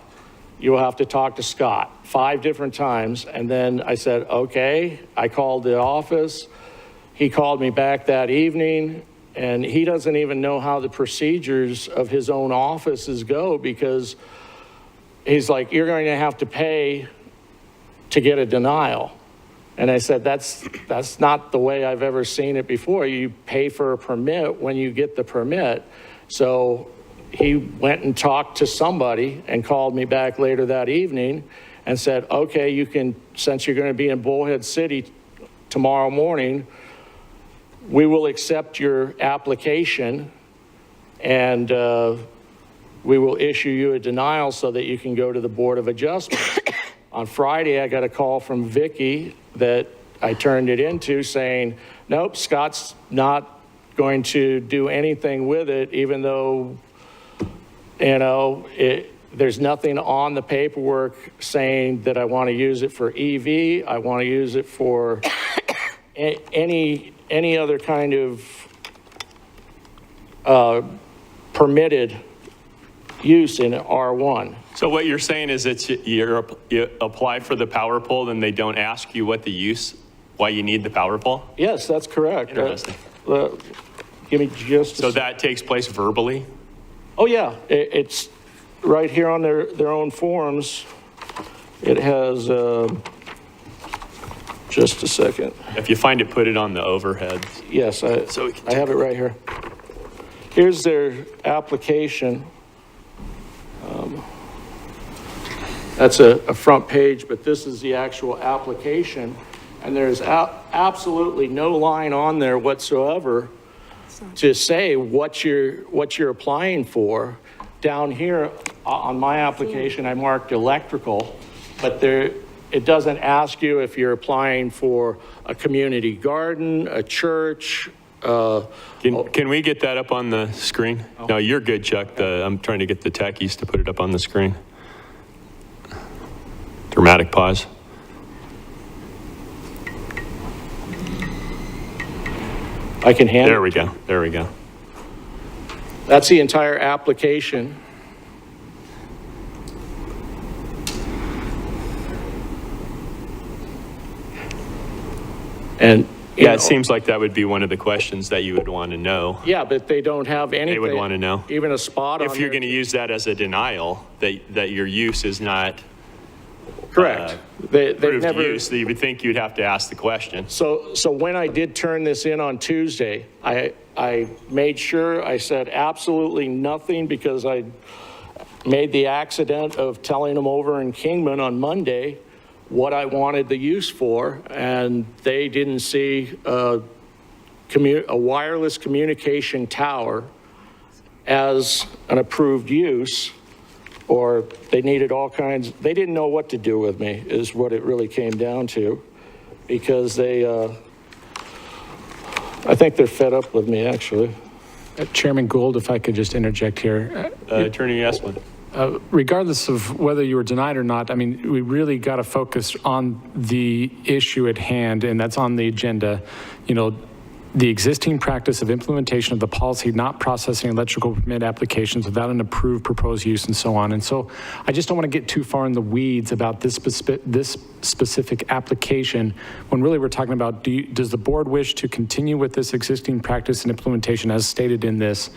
You will have to talk to Scott 5 different times. And then I said, okay. I called the office. He called me back that evening, and he doesn't even know how the procedures of his own offices go, because he's like, you're going to have to pay to get a denial. And I said, that's not the way I've ever seen it before. You pay for a permit when you get the permit. So he went and talked to somebody and called me back later that evening and said, okay, you can, since you're going to be in Bullhead City tomorrow morning, we will accept your application, and we will issue you a denial so that you can go to the Board of Adjustments. On Friday, I got a call from Vicky that I turned it into saying, nope, Scott's not going to do anything with it, even though, you know, there's nothing on the paperwork saying that I want to use it for EV. I want to use it for any other kind of permitted use in R1. So what you're saying is that you apply for the power pole, and they don't ask you what the use, why you need the power pole? Yes, that's correct. Interesting. Give me just So that takes place verbally? Oh, yeah. It's right here on their own forms. It has, just a second. If you find it, put it on the overhead. Yes, I have it right here. Here's their application. That's a front page, but this is the actual application. And there's absolutely no line on there whatsoever to say what you're applying for. Down here on my application, I marked electrical, but it doesn't ask you if you're applying for a community garden, a church. Can we get that up on the screen? Oh. No, you're good, Chuck. I'm trying to get the techies to put it up on the screen. Dramatic pause. I can hand There we go. There we go. That's the entire application. And yeah, it seems like that would be one of the questions that you would want to know. Yeah, but they don't have anything. They would want to know. Even a spot on if you're going to use that as a denial, that your use is not correct. They've never use. You would think you'd have to ask the question. So when I did turn this in on Tuesday, I made sure I said absolutely nothing, because I made the accident of telling them over in Kingman on Monday what I wanted the use for, and they didn't see a wireless communication tower as an approved use, or they needed all kinds. They didn't know what to do with me, is what it really came down to, because I think they're fed up with me, actually. Chairman Gould, if I could just interject here. Attorney Esplin. regardless of whether you were denied or not, I mean, we really got to focus on the issue at hand, and that's on the agenda. You know, the existing practice of implementation of the policy not processing electrical permit applications without an approved proposed use and so on. And so I just don't want to get too far in the weeds about this specific application when really we're talking about does the board wish to continue with this existing practice and implementation as stated in this,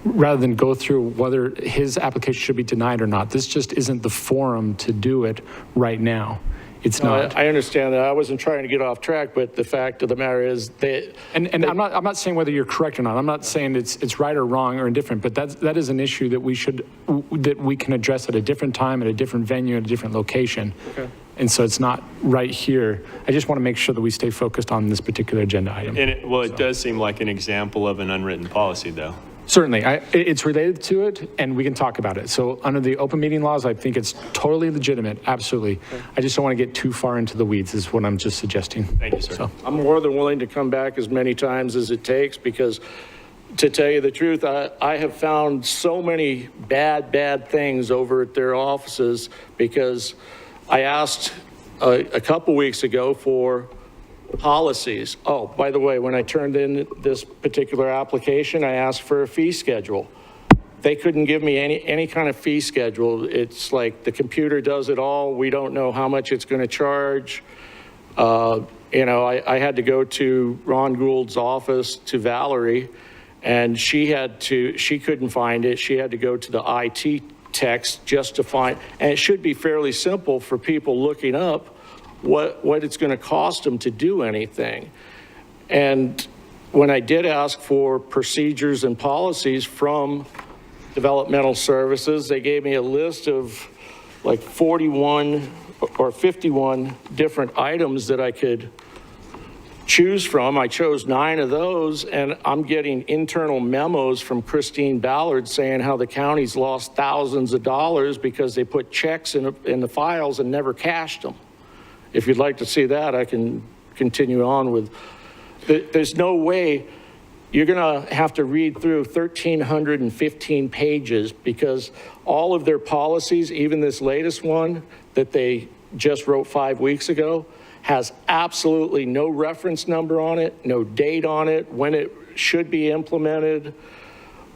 rather than go through whether his application should be denied or not. This just isn't the forum to do it right now. It's not. I understand that. I wasn't trying to get off track, but the fact of the matter is I'm not saying whether you're correct or not. I'm not saying it's right or wrong or indifferent, but that is an issue that we can address at a different time, at a different venue, at a different location. Okay. And so it's not right here. I just want to make sure that we stay focused on this particular agenda item. And it does seem like an example of an unwritten policy, though. Certainly, it's related to it, and we can talk about it. So under the open meeting laws, I think it's totally legitimate, absolutely. Okay. I just don't want to get too far into the weeds is what I'm just suggesting. Thank you, sir. So. I'm more than willing to come back as many times as it takes, because to tell you the truth, I have found so many bad things over at their offices, because I asked a couple weeks ago for policies. Oh, by the way, when I turned in this particular application, I asked for a fee schedule. They couldn't give me any kind of fee schedule. It's like the computer does it all. We don't know how much it's going to charge. You know, I had to go to Ron Gould's office, to Valerie, and she couldn't find it. She had to go to the IT text just to find, and it should be fairly simple for people looking up what it's going to cost them to do anything. And when I did ask for procedures and policies from developmental services, they gave me a list of like 41 or 51 different items that I could choose from. I chose 9 of those, and I'm getting internal memos from Christine Ballard saying how the county's lost thousands of dollars because they put checks in the files and never cashed them. If you'd like to see that, I can continue on with. There's no way you're going to have to read through 1,315 pages, because all of their policies, even this latest one that they just wrote 5 weeks ago, has absolutely no reference number on it, no date on it, when it should be implemented,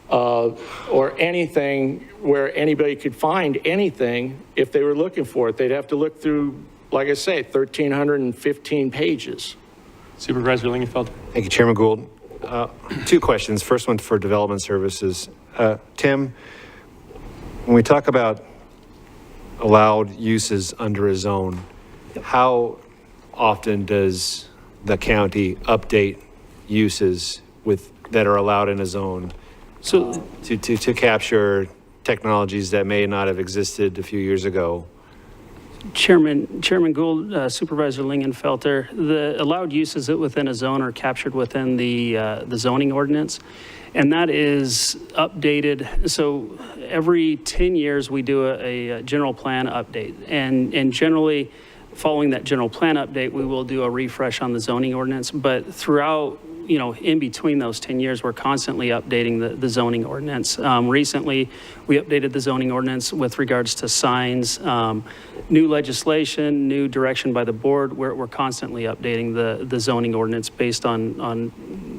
or anything where anybody could find anything if they were looking for it. They'd have to look through, like I say, 1,315 pages. Supervisor Lingenfelter. Thank you, Chairman Gould. 2 questions. First one for Development Services. Tim, when we talk about allowed uses under a zone, how often does the county update uses that are allowed in a zone to capture technologies that may not have existed a few years ago? Chairman Gould, Supervisor Lingenfelter, the allowed uses within a zone are captured within the zoning ordinance, and that is updated. So every 10 years we do a general plan update, and generally following that general plan update, we will do a refresh on the zoning ordinance. But throughout, you know, in between those 10 years, we're constantly updating the zoning ordinance. Recently, we updated the zoning ordinance with regards to signs, new legislation, new direction by the board. We're constantly updating the zoning ordinance based on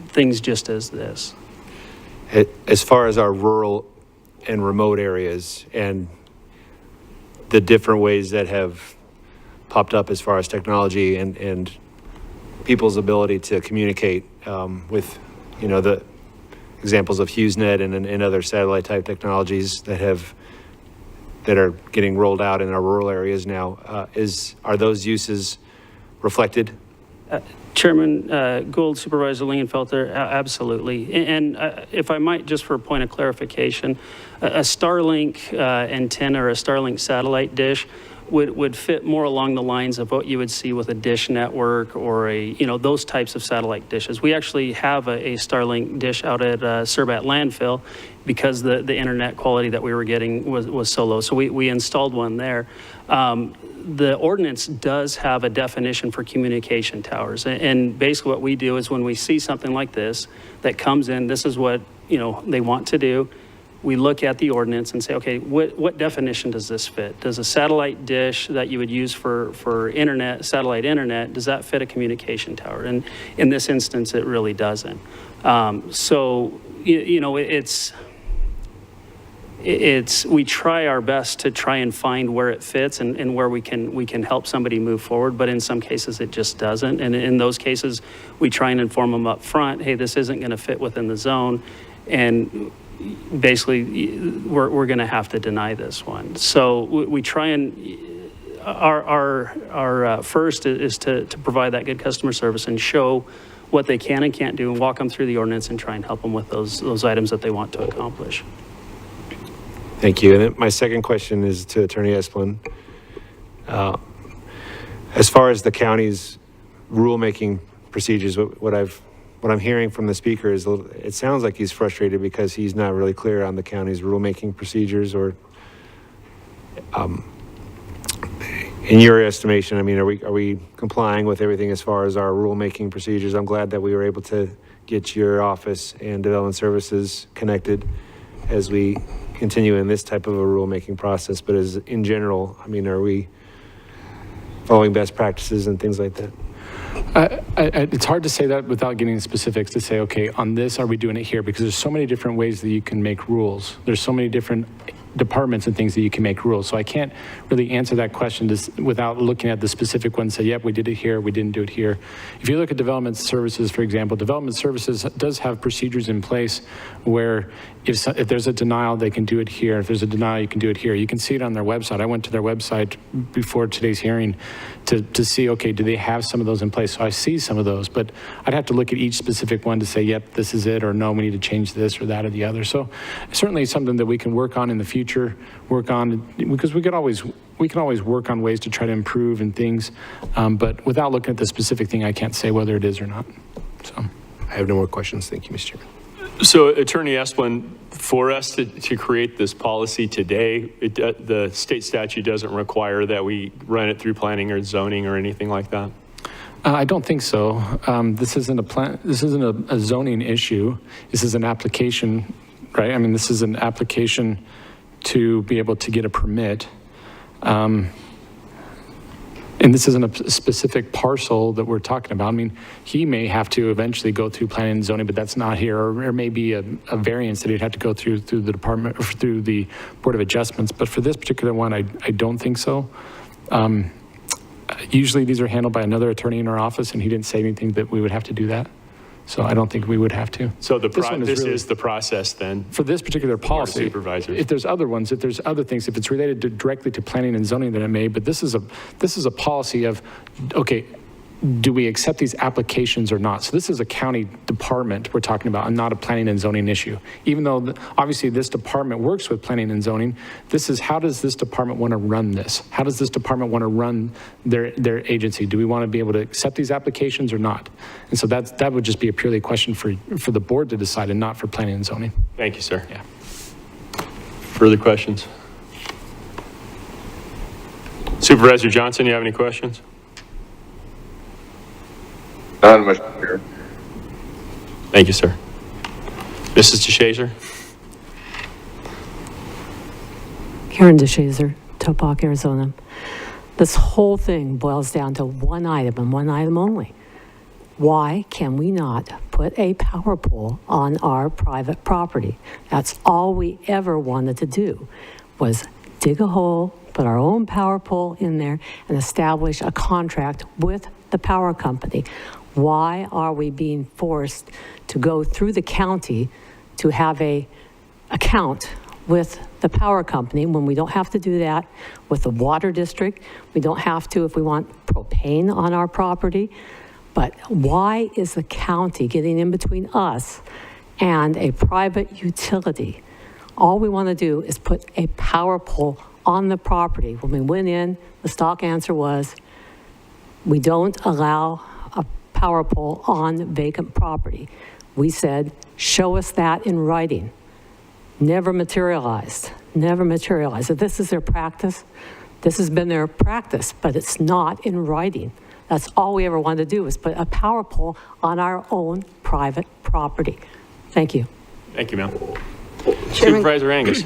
things just as this. As far as our rural and remote areas and the different ways that have popped up as far as technology and people's ability to communicate with, you know, the examples of HughesNet and other satellite type technologies that are getting rolled out in our rural areas now. Are those uses reflected? Chairman Gould, Supervisor Lingenfelter, absolutely. And if I might, just for a point of clarification, a Starlink antenna or a Starlink satellite dish would fit more along the lines of what you would see with a dish network or those types of satellite dishes. We actually have a Starlink dish out at Surbat landfill because the internet quality that we were getting was so low. So we installed one there. The ordinance does have a definition for communication towers. And basically what we do is when we see something like this that comes in, this is what they want to do. we look at the ordinance and say, okay, what definition does this fit? Does a satellite dish that you would use for internet, satellite internet, does that fit a communication tower? And in this instance, it really doesn't. So, you know, we try our best to try and find where it fits and where we can help somebody move forward, but in some cases it just doesn't. And in those cases, we try and inform them up front, hey, this isn't going to fit within the zone, and basically we're going to have to deny this one. So we try and our first is to provide that good customer service and show what they can and can't do, and walk them through the ordinance and try and help them with those items that they want to accomplish. Thank you. And then my second question is to Attorney Esplin. As far as the county's rulemaking procedures, what I'm hearing from the speaker is it sounds like he's frustrated because he's not really clear on the county's rulemaking procedures, or in your estimation, I mean, are we complying with everything as far as our rulemaking procedures? I'm glad that we were able to get your office and Development Services connected as we continue in this type of a rulemaking process. But as in general, I mean, are we following best practices and things like that? It's hard to say that without getting specifics, to say, okay, on this, are we doing it here? Because there's so many different ways that you can make rules. There's so many different departments and things that you can make rules. So I can't really answer that question without looking at the specific one and say, yep, we did it here, we didn't do it here. If you look at Development Services, for example, Development Services does have procedures in place where if there's a denial, they can do it here. If there's a denial, you can do it here. You can see it on their website. I went to their website before today's hearing to see, okay, do they have some of those in place? So I see some of those, but I'd have to look at each specific one to say, yep, this is it, or no, we need to change this or that or the other. So certainly something that we can work on in the future, because we can always work on ways to try to improve and things, but without looking at the specific thing, I can't say whether it is or not. So I have no more questions. Thank you, Mr. Chairman. So Attorney Esplin, for us to create this policy today, the state statute doesn't require that we run it through planning or zoning or anything like that? I don't think so. This isn't a zoning issue. This is an application, right? I mean, this is an application to be able to get a permit. And this isn't a specific parcel that we're talking about. I mean, he may have to eventually go through planning and zoning, but that's not here. Or may be a variance that he'd have to go through the department or through the Board of Adjustments. But for this particular one, I don't think so. Usually these are handled by another attorney in our office, and he didn't say anything that we would have to do that. So I don't think we would have to. So this is the process then? For this particular policy, Supervisors. if there's other ones, if there's other things, if it's related directly to planning and zoning, then it may, but this is a policy of, okay, do we accept these applications or not? So this is a county department we're talking about, and not a planning and zoning issue. Even though obviously this department works with planning and zoning, this is, how does this department want to run this? How does this department want to run their agency? Do we want to be able to accept these applications or not? And so that would just be a purely question for the board to decide, and not for planning and zoning. Thank you, sir. Yeah. Further questions? Supervisor Johnson, you have any questions? None, Mr. Chair. Thank you, sir. Mrs. DeShazer? Karen DeShazer, Topeka, Arizona. This whole thing boils down to one item and one item only. Why can we not put a power pole on our private property? That's all we ever wanted to do, was dig a hole, put our own power pole in there, and establish a contract with the power company. Why are we being forced to go through the county to have a account with the power company when we don't have to do that with the water district? We don't have to if we want propane on our property. But why is the county getting in between us and a private utility? All we want to do is put a power pole on the property. When we went in, the stock answer was, we don't allow a power pole on vacant property. We said, show us that in writing. Never materialized, never materialized. If this is their practice, this has been their practice, but it's not in writing. That's all we ever wanted to do, is put a power pole on our own private property. Thank you. Thank you, ma'am. Supervisor Angus.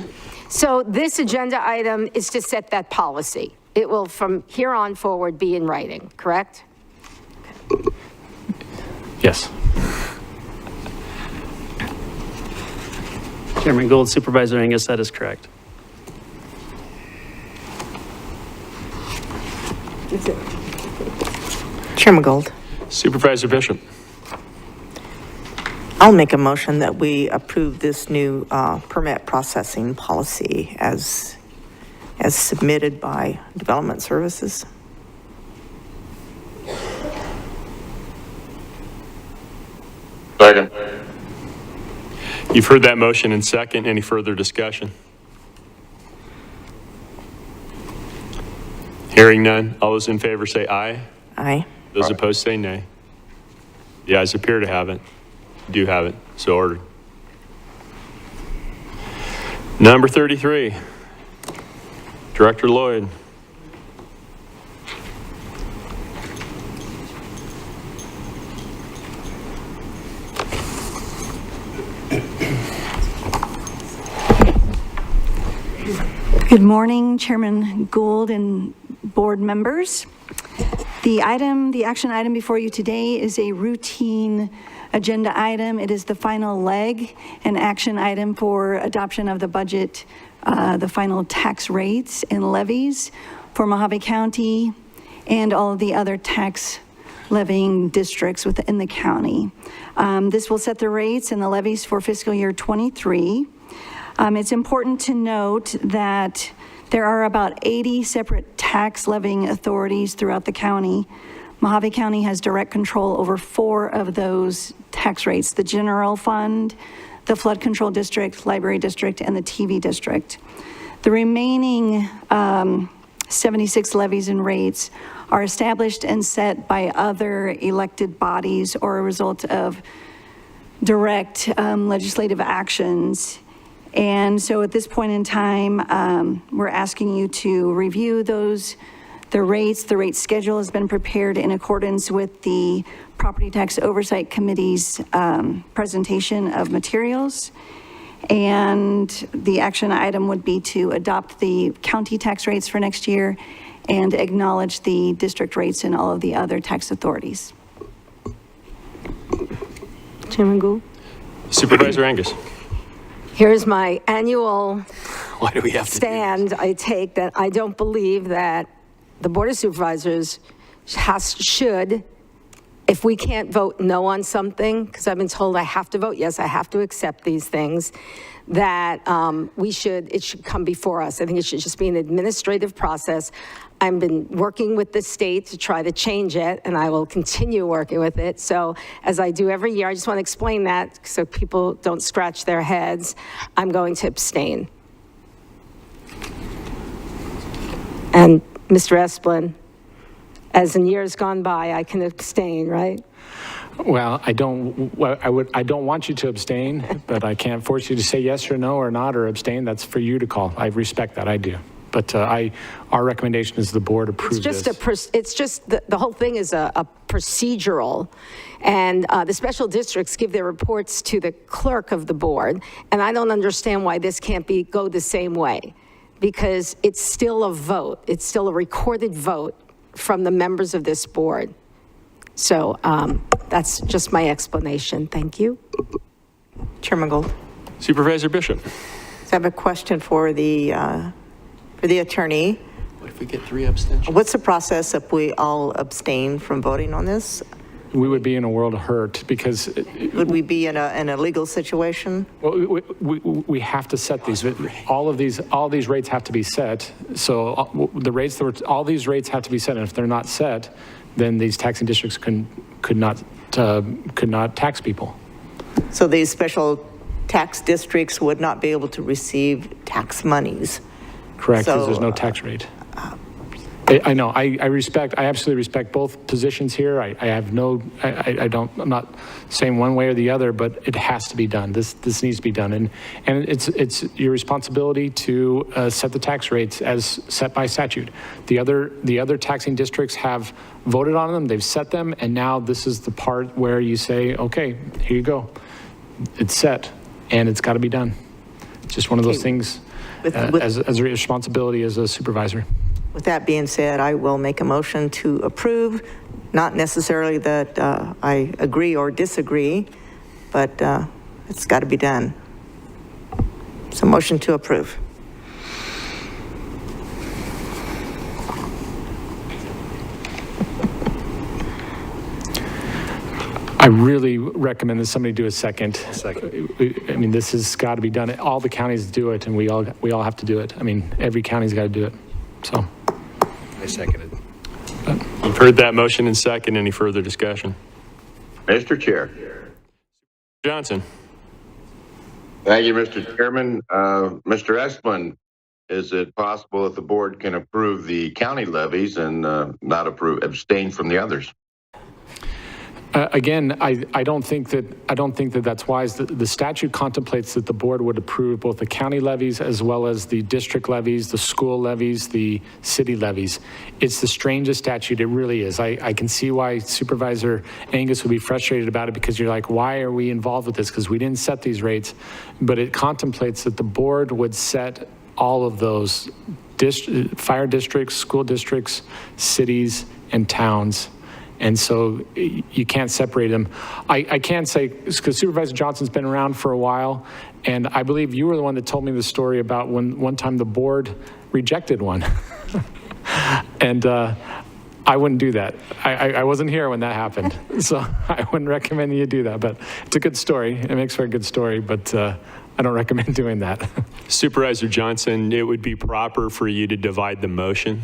So this agenda item is to set that policy. It will, from here on forward, be in writing, correct? Yes. Chairman Gould, Supervisor Angus, that is correct. Chairman Gold. Supervisor Bishop. I'll make a motion that we approve this new permit processing policy as submitted by Development Services. Second. You've heard that motion and second. Any further discussion? Hearing none. All those in favor say aye. Aye. Those opposed say nay. The ayes appear to have it. Do have it. So ordered. Number 33. Director Lloyd. Good morning, Chairman Gould and board members. The action item before you today is a routine agenda item. It is the final leg, an action item for adoption of the budget, the final tax rates and levies for Mojave County and all of the other tax levying districts within the county. This will set the rates and the levies for fiscal year 23. It's important to note that there are about 80 separate tax levying authorities throughout the county. Mojave County has direct control over 4 of those tax rates: the general fund, the flood control district, library district, and the TV district. The remaining 76 levies and rates are established and set by other elected bodies or a result of direct legislative actions. And so at this point in time, we're asking you to review the rates. The rate schedule has been prepared in accordance with the Property Tax Oversight Committee's presentation of materials. And the action item would be to adopt the county tax rates for next year and acknowledge the district rates in all of the other tax authorities. Chairman Gould? Supervisor Angus. Here's my annual Why do we have to stand I take that I don't believe that the Board of Supervisors should, if we can't vote no on something, because I've been told I have to vote yes, I have to accept these things, that it should come before us. I think it should just be an administrative process. I've been working with the state to try to change it, and I will continue working with it. So as I do every year, I just want to explain that so people don't scratch their heads. I'm going to abstain. And Mr. Esplin, as in years gone by, I can abstain, right? Well, I don't want you to abstain, but I can't force you to say yes or no or not or abstain. That's for you to call. I respect that, I do. But our recommendation is the board approve this. It's just the whole thing is a procedural, and the special districts give their reports to the clerk of the board, and I don't understand why this can't go the same way, because it's still a vote. It's still a recorded vote from the members of this board. So that's just my explanation. Thank you. Chairman Gold. Supervisor Bishop. So I have a question for the attorney. What if we get 3 abstentions? What's the process if we all abstain from voting on this? We would be in a world of hurt because... Would we be in a legal situation? Well, we have to set these. All these rates have to be set. So all these rates have to be set. And if they're not set, then these taxing districts could not tax people. So these special tax districts would not be able to receive tax monies? Correct, because there's no tax rate. I know, I absolutely respect both positions here. I'm not saying one way or the other, but it has to be done. This needs to be done. And it's your responsibility to set the tax rates as set by statute. The other taxing districts have voted on them, they've set them, and now this is the part where you say, okay, here you go. It's set, and it's got to be done. Just one of those things as a responsibility as a supervisor. With that being said, I will make a motion to approve, not necessarily that I agree or disagree, but it's got to be done. So motion to approve. I really recommend that somebody do a second. Second. I mean, this has got to be done. All the counties do it, and we all have to do it. I mean, every county's got to do it. So. I second it. You've heard that motion and second. Any further discussion? Mr. Chair. Johnson. Thank you, Mr. Chairman. Mr. Esplin, is it possible that the board can approve the county levies and not abstain from the others? Again, I don't think that that's wise. The statute contemplates that the board would approve both the county levies as well as the district levies, the school levies, the city levies. It's the strangest statute. It really is. I can see why Supervisor Angus would be frustrated about it, because you're like, why are we involved with this? Because we didn't set these rates. But it contemplates that the board would set all of those fire districts, school districts, cities, and towns. And so you can't separate them. I can say, because Supervisor Johnson's been around for a while, and I believe you were the one that told me the story about when one time the board rejected one. And I wouldn't do that. I wasn't here when that happened. So I wouldn't recommend you do that. But it's a good story. It makes for a good story, but I don't recommend doing that. Supervisor Johnson, it would be proper for you to divide the motion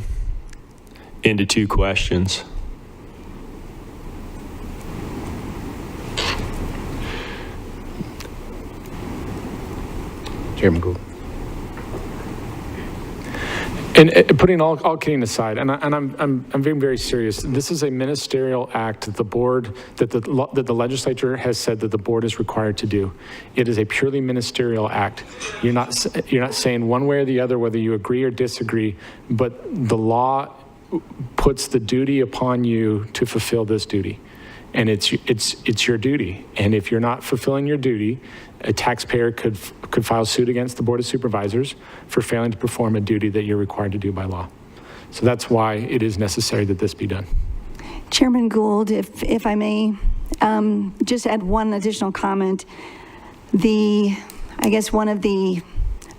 into two questions. Chairman Gould. And putting all kidding aside, and I'm being very serious. This is a ministerial act that the board, that the legislature has said that the board is required to do. It is a purely ministerial act. You're not saying one way or the other whether you agree or disagree, but the law puts the duty upon you to fulfill this duty, and it's your duty. And if you're not fulfilling your duty, a taxpayer could file suit against the Board of Supervisors for failing to perform a duty that you're required to do by law. So that's why it is necessary that this be done. Chairman Gould, if I may, just add one additional comment. I guess one of the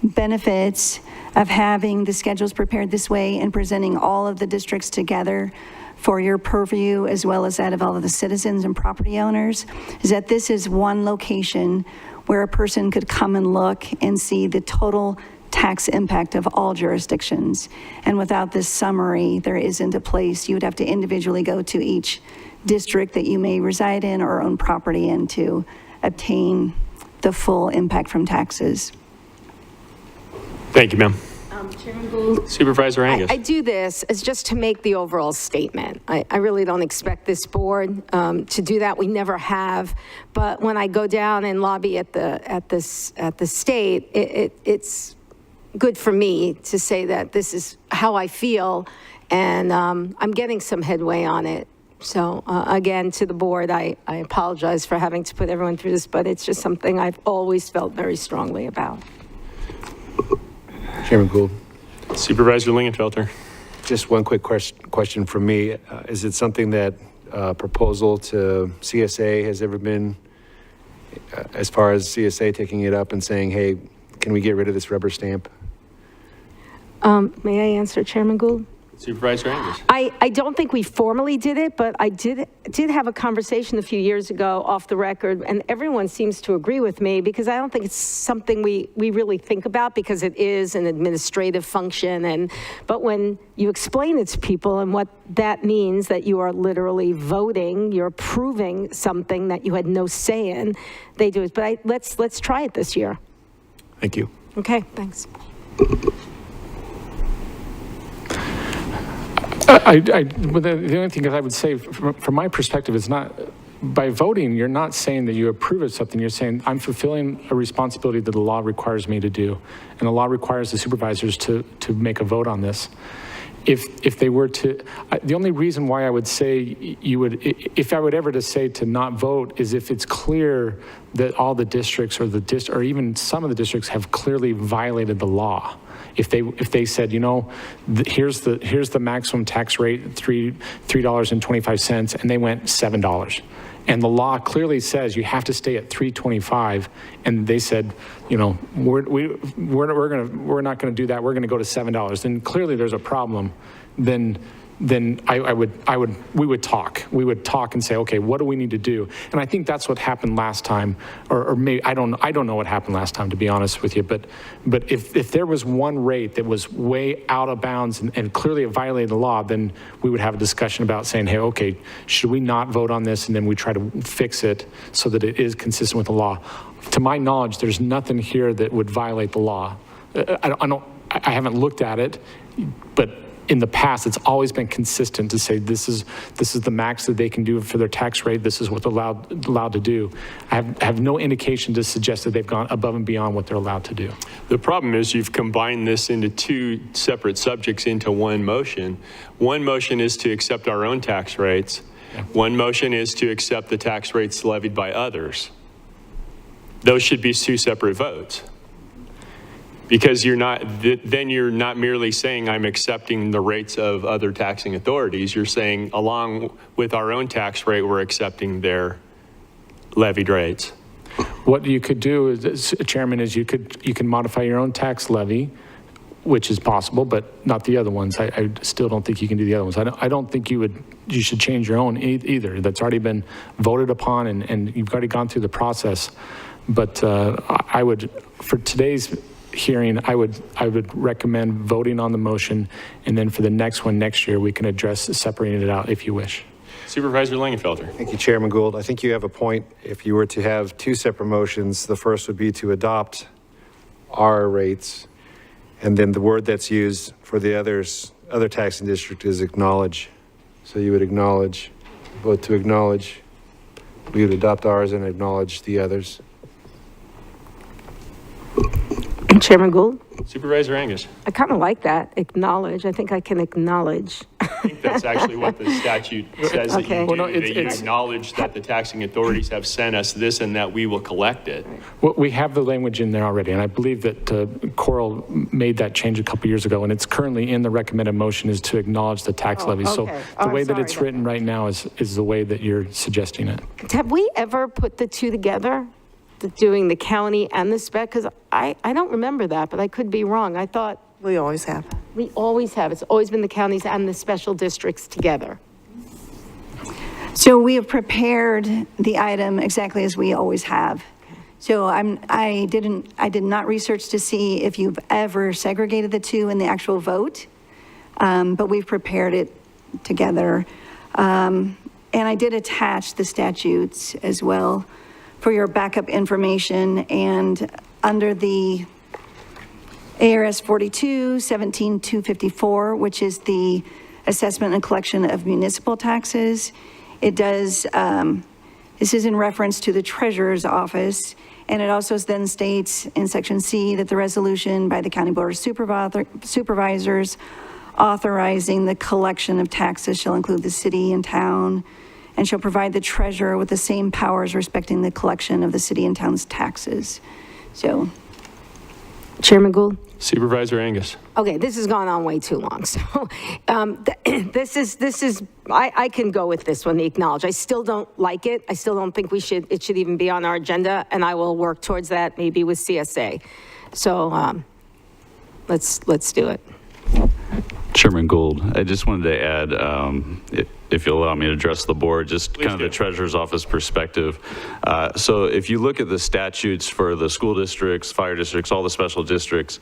benefits of having the schedules prepared this way and presenting all of the districts together for your purview, as well as that of all of the citizens and property owners, is that this is one location where a person could come and look and see the total tax impact of all jurisdictions. And without this summary, there isn't a place. You would have to individually go to each district that you may reside in or own property in to obtain the full impact from taxes. Thank you, ma'am. Chairman Gould. Supervisor Angus. I do this as just to make the overall statement. I really don't expect this board to do that. We never have. But when I go down and lobby at the state, it's good for me to say that this is how I feel, and I'm getting some headway on it. So again, to the board, I apologize for having to put everyone through this, but it's just something I've always felt very strongly about. Chairman Gould. Supervisor Lingenfelter. Just one quick question from me. Is it something that proposal to CSA has ever been, as far as CSA taking it up and saying, hey, can we get rid of this rubber stamp? May I answer, Chairman Gould? Supervisor Angus. I don't think we formally did it, but I did have a conversation a few years ago off the record, and everyone seems to agree with me, because I don't think it's something we really think about, because it is an administrative function. But when you explain it to people and what that means, that you are literally voting, you're approving something that you had no say in, they do it. But let's try it this year. Thank you. Okay, thanks. The only thing that I would say from my perspective is not, by voting, you're not saying that you approve of something. You're saying, I'm fulfilling a responsibility that the law requires me to do. And the law requires the supervisors to make a vote on this. If they were to, the only reason why I would say you would, if I would ever to say to not vote, is if it's clear that all the districts or even some of the districts have clearly violated the law. If they said, you know, here's the maximum tax rate, $3.25, and they went $7. And the law clearly says you have to stay at $3.25, and they said, you know, we're not going to do that. We're going to go to $7. Then clearly there's a problem. Then we would talk. We would talk and say, okay, what do we need to do? And I think that's what happened last time, or maybe I don't know what happened last time, to be honest with you. But if there was one rate that was way out of bounds and clearly it violated the law, then we would have a discussion about saying, hey, okay, should we not vote on this? And then we try to fix it so that it is consistent with the law. To my knowledge, there's nothing here that would violate the law. I haven't looked at it, but in the past, it's always been consistent to say this is the max that they can do for their tax rate. This is what they're allowed to do. I have no indication to suggest that they've gone above and beyond what they're allowed to do. The problem is you've combined this into two separate subjects into one motion. One motion is to accept our own tax rates. Yeah. One motion is to accept the tax rates levied by others. Those should be two separate votes. Because then you're not merely saying I'm accepting the rates of other taxing authorities. You're saying along with our own tax rate, we're accepting their levied rates. What you could do, is, Chairman, is you can modify your own tax levy, which is possible, but not the other ones. I still don't think you can do the other ones. I don't think you should change your own either. That's already been voted upon and you've already gone through the process. But I would, for today's hearing, I would recommend voting on the motion, and then for the next one next year, we can address separating it out if you wish. Supervisor Langenfelder. Thank you, Chairman Gould. I think you have a point. If you were to have two separate motions, the first would be to adopt our rates, and then the word that's used for the other taxing district is acknowledge. So you would acknowledge, vote to acknowledge. We would adopt ours and acknowledge the others. Chairman Gould? Supervisor Angus. I kind of like that, acknowledge. I think I can acknowledge. I think that's actually what the statute says that you do. That you acknowledge that the taxing authorities have sent us this and that we will collect it. Well, we have the language in there already, and I believe that Coral made that change a couple years ago, and it's currently in the recommended motion is to acknowledge the tax levy. Okay. So the way that it's written right now is the way that you're suggesting it. Have we ever put the two together? Doing the county and the spec? Because I don't remember that, but I could be wrong. I thought. We always have. We always have. It's always been the counties and the special districts together. So we have prepared the item exactly as we always have. So I did not research to see if you've ever segregated the two in the actual vote, but we've prepared it together. And I did attach the statutes as well for your backup information, and under the ARS 42-17-254, which is the assessment and collection of municipal taxes, it does, this is in reference to the treasurer's office, and it also then states in section C that the resolution by the County Board of Supervisors authorizing the collection of taxes shall include the city and town, and shall provide the treasurer with the same powers respecting the collection of the city and town's taxes. So, Chairman Gould? Supervisor Angus. Okay, this has gone on way too long. So this is, I can go with this one, the acknowledge. I still don't like it. I still don't think it should even be on our agenda, and I will work towards that maybe with CSA. So let's do it. Chairman Gould, I just wanted to add, if you'll allow me to address the board, just kind of the treasurer's office perspective. So if you look at the statutes for the school districts, fire districts, all the special districts,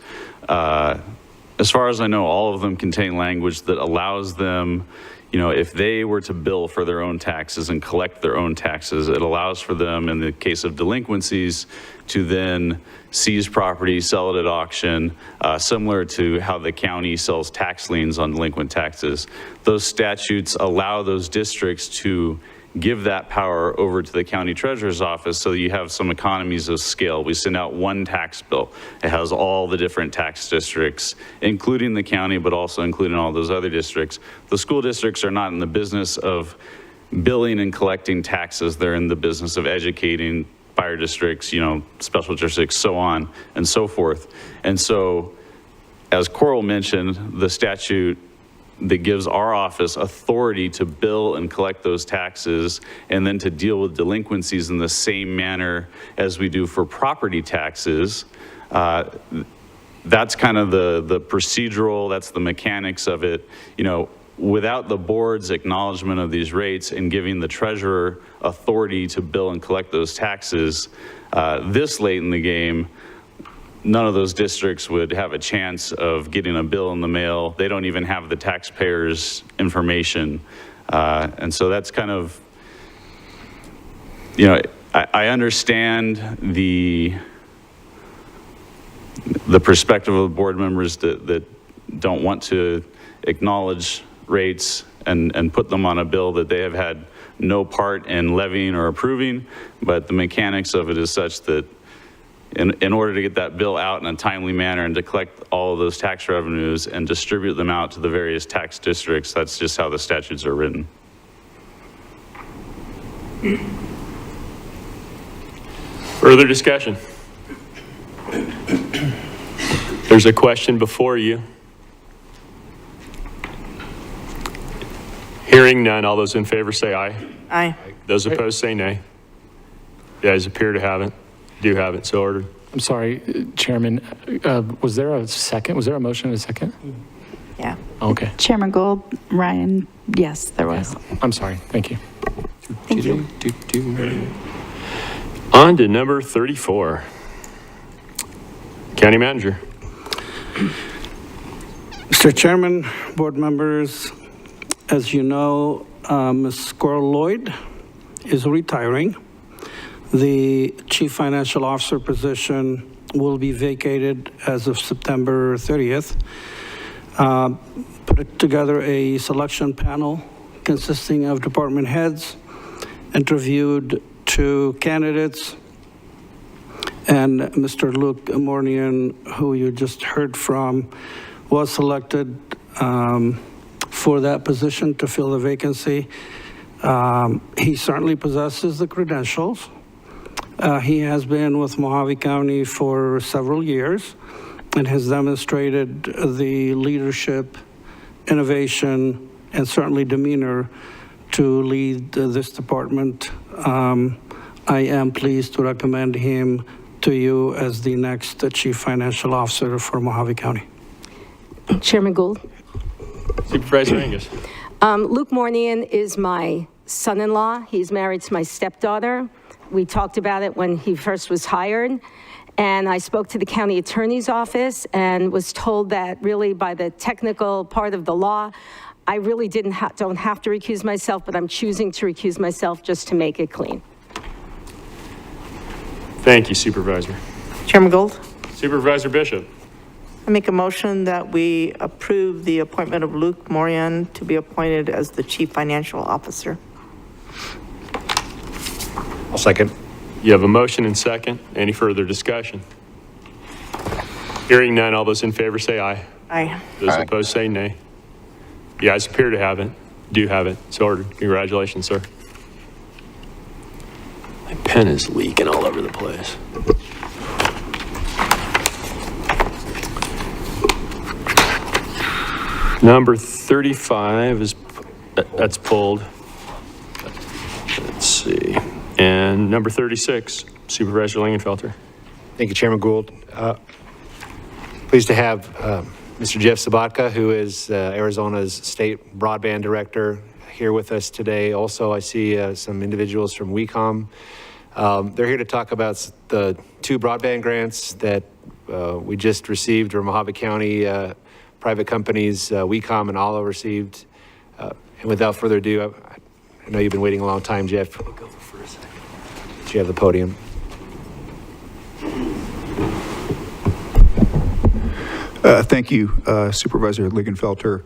as far as I know, all of them contain language that allows them, you know, if they were to bill for their own taxes and collect their own taxes, it allows for them, in the case of delinquencies, to then seize property, sell it at auction, similar to how the county sells tax liens on delinquent taxes. Those statutes allow those districts to give that power over to the county treasurer's office so you have some economies of scale. We send out one tax bill. It has all the different tax districts, including the county, but also including all those other districts. The school districts are not in the business of billing and collecting taxes. They're in the business of educating fire districts, special districts, so on and so forth. And so, as Coral mentioned, the statute that gives our office authority to bill and collect those taxes and then to deal with delinquencies in the same manner as we do for property taxes. That's kind of the procedural, that's the mechanics of it. Without the board's acknowledgement of these rates and giving the treasurer authority to bill and collect those taxes, this late in the game, none of those districts would have a chance of getting a bill in the mail. They don't even have the taxpayers' information. And so that's kind of, I understand the perspective of the board members that don't want to acknowledge rates and put them on a bill that they have had no part in levying or approving, but the mechanics of it is such that in order to get that bill out in a timely manner and to collect all of those tax revenues and distribute them out to the various tax districts, that's just how the statutes are written. Further discussion? There's a question before you. Hearing none, all those in favor say aye. Aye. Those opposed say nay. The ayes appear to have it. Do have it, so ordered. I'm sorry, Chairman, was there a second? Was there a motion and a second? Yeah. Okay. Chairman Gould, Ryan, yes, there was. I'm sorry, thank you. Thank you. On to number 34. County Manager. Mr. Chairman, board members, as you know, Ms. Squirrel Lloyd is retiring. The Chief Financial Officer position will be vacated as of September 30th. Put together a selection panel consisting of department heads, interviewed 2 candidates, and Mr. Luke Mornian, who you just heard from, was selected for that position to fill the vacancy. He certainly possesses the credentials. He has been with Mojave County for several years and has demonstrated the leadership, innovation, and certainly demeanor to lead this department. I am pleased to recommend him to you as the next Chief Financial Officer for Mojave County. Chairman Gould. Supervisor Angus. Luke Mornian is my son-in-law. He's married to my stepdaughter. We talked about it when he first was hired. And I spoke to the county attorney's office and was told that really by the technical part of the law, I really don't have to recuse myself, but I'm choosing to recuse myself just to make it clean. Thank you, Supervisor. Chairman Gould, Supervisor Bishop. I make a motion that we approve the appointment of Luke Morian to be appointed as the Chief Financial Officer. I'll second. You have a motion and second. Any further discussion? Hearing none, all those in favor say aye. Aye. Those opposed say nay. The ayes appear to have it. Do have it. It's ordered. Congratulations, sir. My pen is leaking all over the place. Number 35 is, that's pulled. Let's see. And number 36, Supervisor Langenfelter. Thank you, Chairman Gould. Pleased to have Mr. Jeff Sabatka, who is Arizona's State Broadband Director, here with us today. Also, I see some individuals from WECOM. They're here to talk about the 2 broadband grants that we just received, or Mojave County private companies, WECOM and ALA received. And without further ado, I know you've been waiting a long time, Jeff. Go for a second. You have the podium. Thank you, Supervisor Lingenfelter,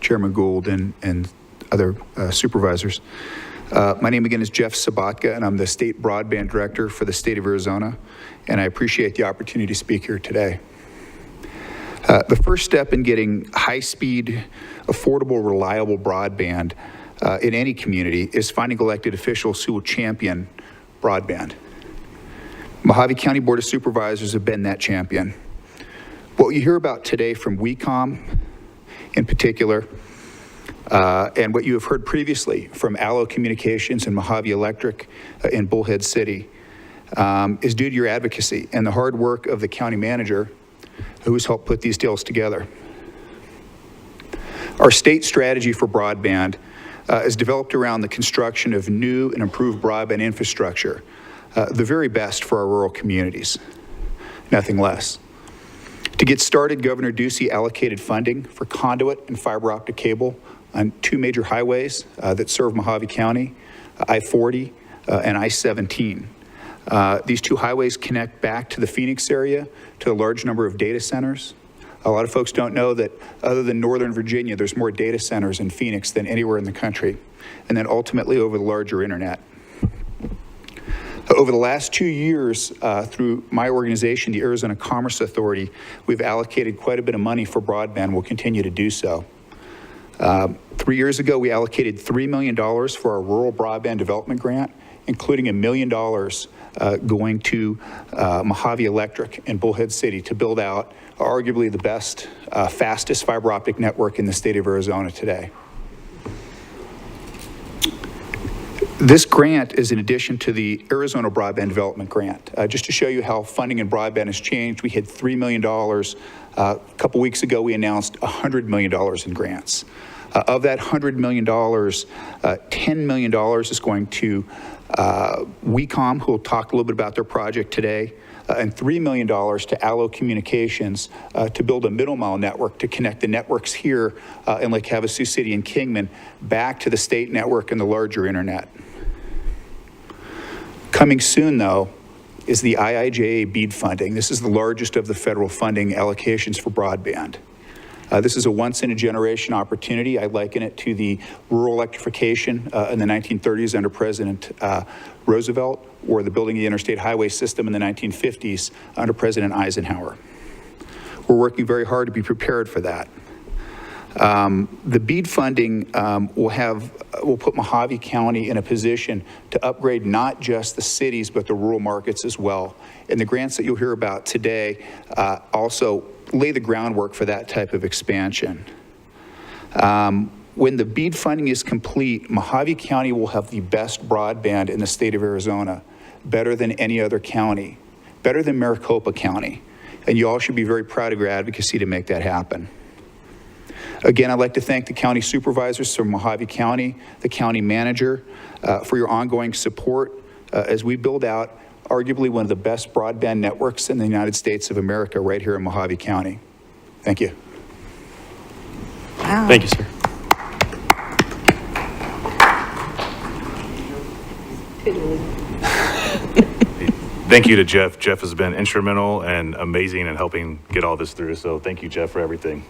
Chairman Gould, and other supervisors. My name again is Jeff Sabatka, and I'm the State Broadband Director for the state of Arizona, and I appreciate the opportunity to speak here today. The first step in getting high-speed, affordable, reliable broadband in any community is finding elected officials who will champion broadband. Mojave County Board of Supervisors have been that champion. What you hear about today from WECOM in particular, and what you have heard previously from Allo Communications and Mojave Electric in Bullhead City is due to your advocacy and the hard work of the county manager who has helped put these deals together. Our state strategy for broadband is developed around the construction of new and improved broadband infrastructure, the very best for our rural communities, nothing less. To get started, Governor Ducey allocated funding for conduit and fiber optic cable on 2 major highways that serve Mojave County, I-40 and I-17. These 2 highways connect back to the Phoenix area to a large number of data centers. A lot of folks don't know that other than Northern Virginia, there's more data centers in Phoenix than anywhere in the country, and then ultimately over the larger internet. Over the last 2 years, through my organization, the Arizona Commerce Authority, we've allocated quite a bit of money for broadband. We'll continue to do so. 3 years ago, we allocated $3 million for our rural broadband development grant, including $1 million going to Mojave Electric in Bullhead City to build out arguably the best, fastest fiber optic network in the state of Arizona today. This grant is in addition to the Arizona Broadband Development Grant. Just to show you how funding in broadband has changed, we had $3 million. A couple weeks ago, we announced $100 million in grants. Of that $100 million, $10 million is going to WECOM, who will talk a little bit about their project today, and $3 million to Allo Communications to build a middle mile network to connect the networks here in Lake Havasu City and Kingman back to the state network and the larger internet. Coming soon, though, is the IIJA BEAD funding. This is the largest of the federal funding allocations for broadband. This is a once-in-a-generation opportunity. I liken it to the rural electrification in the 1930s under President Roosevelt, or the building of the interstate highway system in the 1950s under President Eisenhower. We're working very hard to be prepared for that. The BEAD funding will put Mojave County in a position to upgrade not just the cities, but the rural markets as well. And the grants that you'll hear about today also lay the groundwork for that type of expansion. When the BEAD funding is complete, Mojave County will have the best broadband in the state of Arizona, better than any other county, better than Maricopa County. And you all should be very proud of your advocacy to make that happen. Again, I'd like to thank the county supervisors from Mojave County, the county manager, for your ongoing support as we build out arguably one of the best broadband networks in the United States of America right here in Mojave County. Thank you. Wow. Thank you, sir. Thank you to Jeff. Jeff has been instrumental and amazing in helping get all this through. So thank you, Jeff, for everything.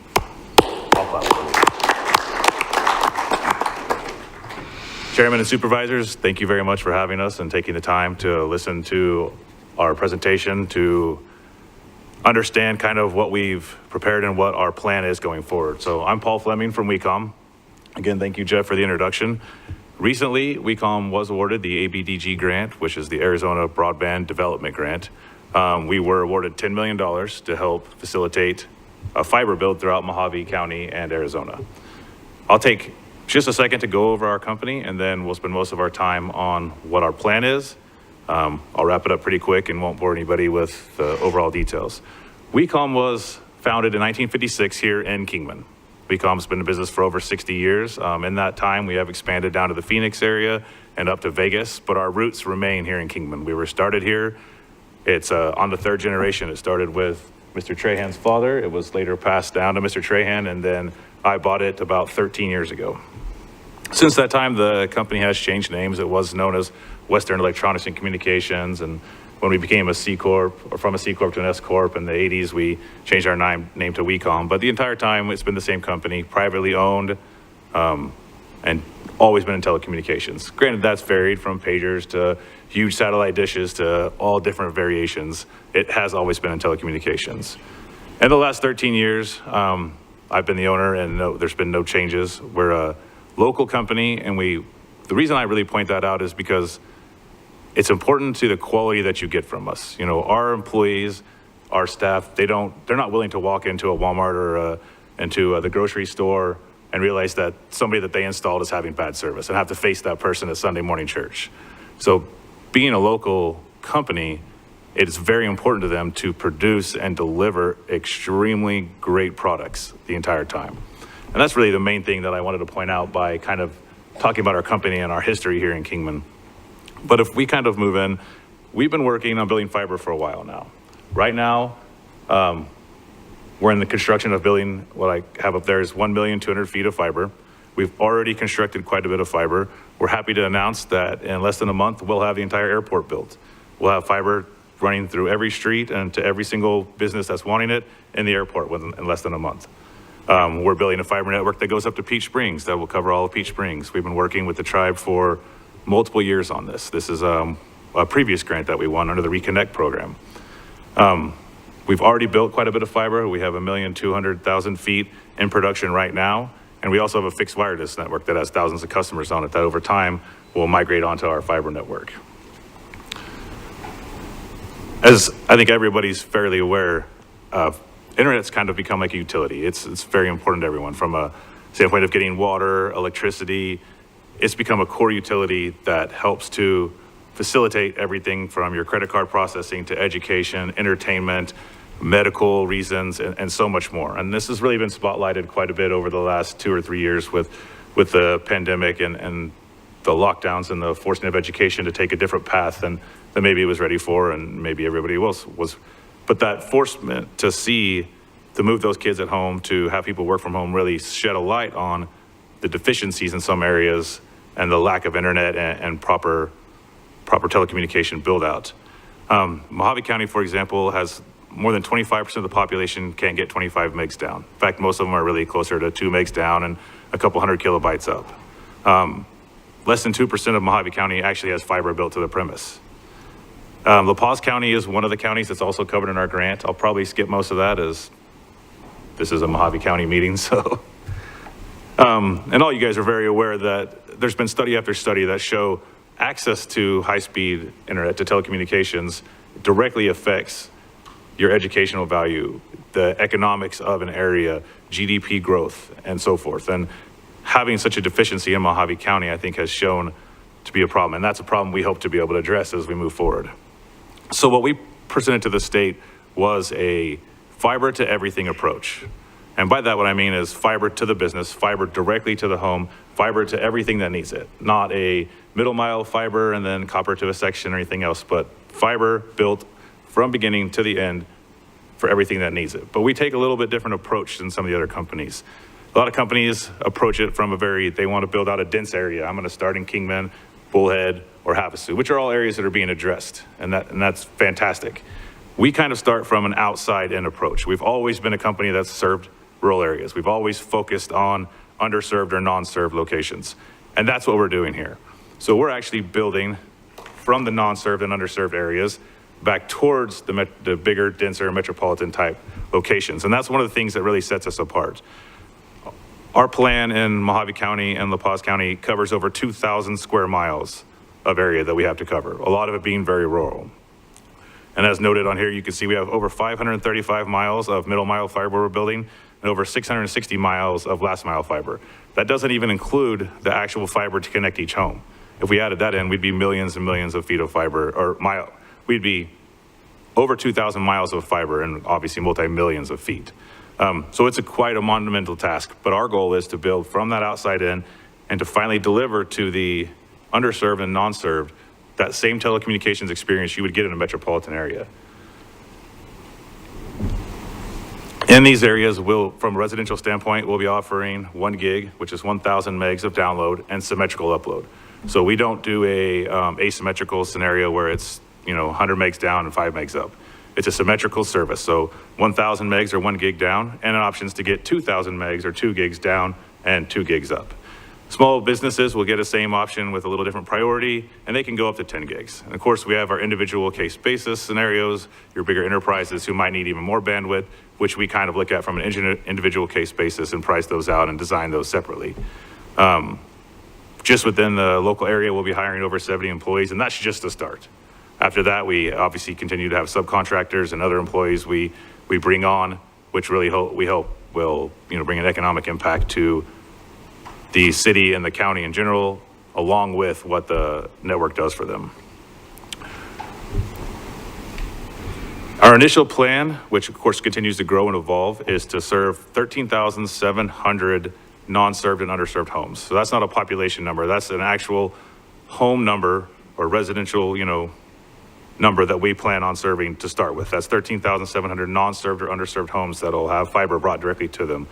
Chairman and supervisors, thank you very much for having us and taking the time to listen to our presentation, to understand kind of what we've prepared and what our plan is going forward. So I'm Paul Fleming from WECOM. Again, thank you, Jeff, for the introduction. Recently, WECOM was awarded the ABDG grant, which is the Arizona Broadband Development Grant. We were awarded $10 million to help facilitate a fiber build throughout Mojave County and Arizona. I'll take just a second to go over our company, and then we'll spend most of our time on what our plan is. I'll wrap it up pretty quick and won't bore anybody with the overall details. WECOM was founded in 1956 here in Kingman. WECOM's been in business for over 60 years. In that time, we have expanded down to the Phoenix area and up to Vegas, but our roots remain here in Kingman. We were started here. It's on the 3rd generation. It started with Mr. Trahan's father. It was later passed down to Mr. Trahan, and then I bought it about 13 years ago. Since that time, the company has changed names. It was known as Western Electronics and Communications, and when we became a C Corp, or from a C Corp to an S Corp in the 80s, we changed our name to WECOM. But the entire time, it's been the same company, privately owned, and always been in telecommunications. Granted, that's varied from pagers to huge satellite dishes to all different variations. It has always been in telecommunications. In the last 13 years, I've been the owner, and there's been no changes. We're a local company, and the reason I really point that out is because it's important to the quality that you get from us. You know, our employees, our staff, they're not willing to walk into a Walmart or into the grocery store and realize that somebody that they installed is having bad service and have to face that person at Sunday morning church. So being a local company, it is very important to them to produce and deliver extremely great products the entire time. And that's really the main thing that I wanted to point out by kind of talking about our company and our history here in Kingman. But if we kind of move in, we've been working on building fiber for a while now. Right now, we're in the construction of building, what I have up there is 1,200,000 feet of fiber. We've already constructed quite a bit of fiber. We're happy to announce that in less than a month, we'll have the entire airport built. We'll have fiber running through every street and to every single business that's wanting it in the airport in less than a month. We're building a fiber network that goes up to Peach Springs that will cover all of Peach Springs. We've been working with the tribe for multiple years on this. This is a previous grant that we won under the Reconnect program. We've already built quite a bit of fiber. We have 1,200,000 feet in production right now. And we also have a fixed wireless network that has thousands of customers on it that over time will migrate onto our fiber network. As I think everybody's fairly aware, internet's kind of become like a utility. It's very important to everyone from a standpoint of getting water, electricity. It's become a core utility that helps to facilitate everything from your credit card processing to education, entertainment, medical reasons, and so much more. And this has really been spotlighted quite a bit over the last 2 or 3 years with the pandemic and the lockdowns and the forcing of education to take a different path than maybe it was ready for and maybe everybody else was. But that forcement to move those kids at home, to have people work from home really shed a light on the deficiencies in some areas and the lack of internet and proper telecommunication build out. Mojave County, for example, has more than 25% of the population can't get 25 megs down. In fact, most of them are really closer to 2 megs down and a couple hundred kilobytes up. Less than 2% of Mojave County actually has fiber built to the premise. La Paz County is one of the counties that's also covered in our grant. I'll probably skip most of that as this is a Mojave County meeting, so. And all you guys are very aware that there's been study after study that show access to high-speed internet, to telecommunications, directly affects your educational value, the economics of an area, GDP growth, and so forth. And having such a deficiency in Mojave County, I think, has shown to be a problem. And that's a problem we hope to be able to address as we move forward. So what we presented to the state was a fiber to everything approach. And by that, what I mean is fiber to the business, fiber directly to the home, fiber to everything that needs it. Not a middle mile fiber and then copper to a section or anything else, but fiber built from beginning to the end for everything that needs it. But we take a little bit different approach than some of the other companies. A lot of companies approach it from they want to build out a dense area. I'm going to start in Kingman, Bullhead, or Havasu, which are all areas that are being addressed, and that's fantastic. We kind of start from an outside-in approach. We've always been a company that's served rural areas. We've always focused on underserved or non-served locations, and that's what we're doing here. So we're actually building from the non-served and underserved areas back towards the bigger, denser, metropolitan type locations. And that's one of the things that really sets us apart. Our plan in Mojave County and La Paz County covers over 2,000 square miles of area that we have to cover, a lot of it being very rural. And as noted on here, you can see we have over 535 miles of middle mile fiber we're building and over 660 miles of last mile fiber. That doesn't even include the actual fiber to connect each home. If we added that in, we'd be millions and millions of feet of fiber, or we'd be over 2,000 miles of fiber and obviously multi-millions of feet. So it's quite a monumental task, but our goal is to build from that outside in and to finally deliver to the underserved and non-served that same telecommunications experience you would get in a metropolitan area. In these areas, from a residential standpoint, we'll be offering 1 gig, which is 1,000 megs of download and symmetrical upload. So we don't do a asymmetrical scenario where it's 100 megs down and 5 megs up. It's a symmetrical service. So 1,000 megs or 1 gig down, and options to get 2,000 megs or 2 gigs down and 2 gigs up. Small businesses will get the same option with a little different priority, and they can go up to 10 gigs. And of course, we have our individual case basis scenarios, your bigger enterprises who might need even more bandwidth, which we kind of look at from an individual case basis and price those out and design those separately. Just within the local area, we'll be hiring over 70 employees, and that's just a start. After that, we obviously continue to have subcontractors and other employees we bring on, which really we hope will bring an economic impact to the city and the county in general, along with what the network does for them. Our initial plan, which of course continues to grow and evolve, is to serve 13,700 non-served and underserved homes. So that's not a population number, that's an actual home number or residential, number that we plan on serving to start with. That's 13,700 non-served or underserved homes that'll have fiber brought directly to them.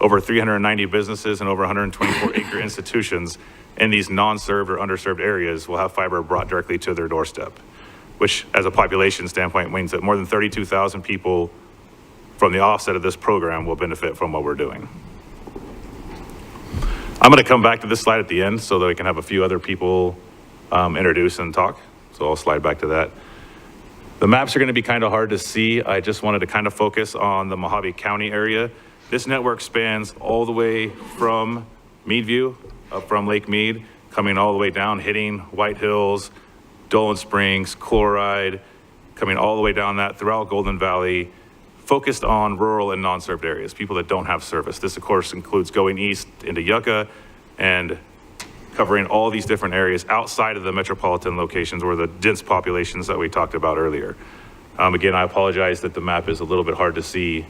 Over 390 businesses and over 124 acre institutions in these non-served or underserved areas will have fiber brought directly to their doorstep, which as a population standpoint means that more than 32,000 people from the offset of this program will benefit from what we're doing. I'm going to come back to this slide at the end so that we can have a few other people introduce and talk. So I'll slide back to that. The maps are going to be kind of hard to see. I just wanted to kind of focus on the Mojave County area. This network spans all the way from Meadview, up from Lake Mead, coming all the way down, hitting White Hills, Dolan Springs, Chloride, coming all the way down that throughout Golden Valley, focused on rural and non-served areas, people that don't have service. This, of course, includes going east into Yucca and covering all these different areas outside of the metropolitan locations or the dense populations that we talked about earlier. Again, I apologize that the map is a little bit hard to see,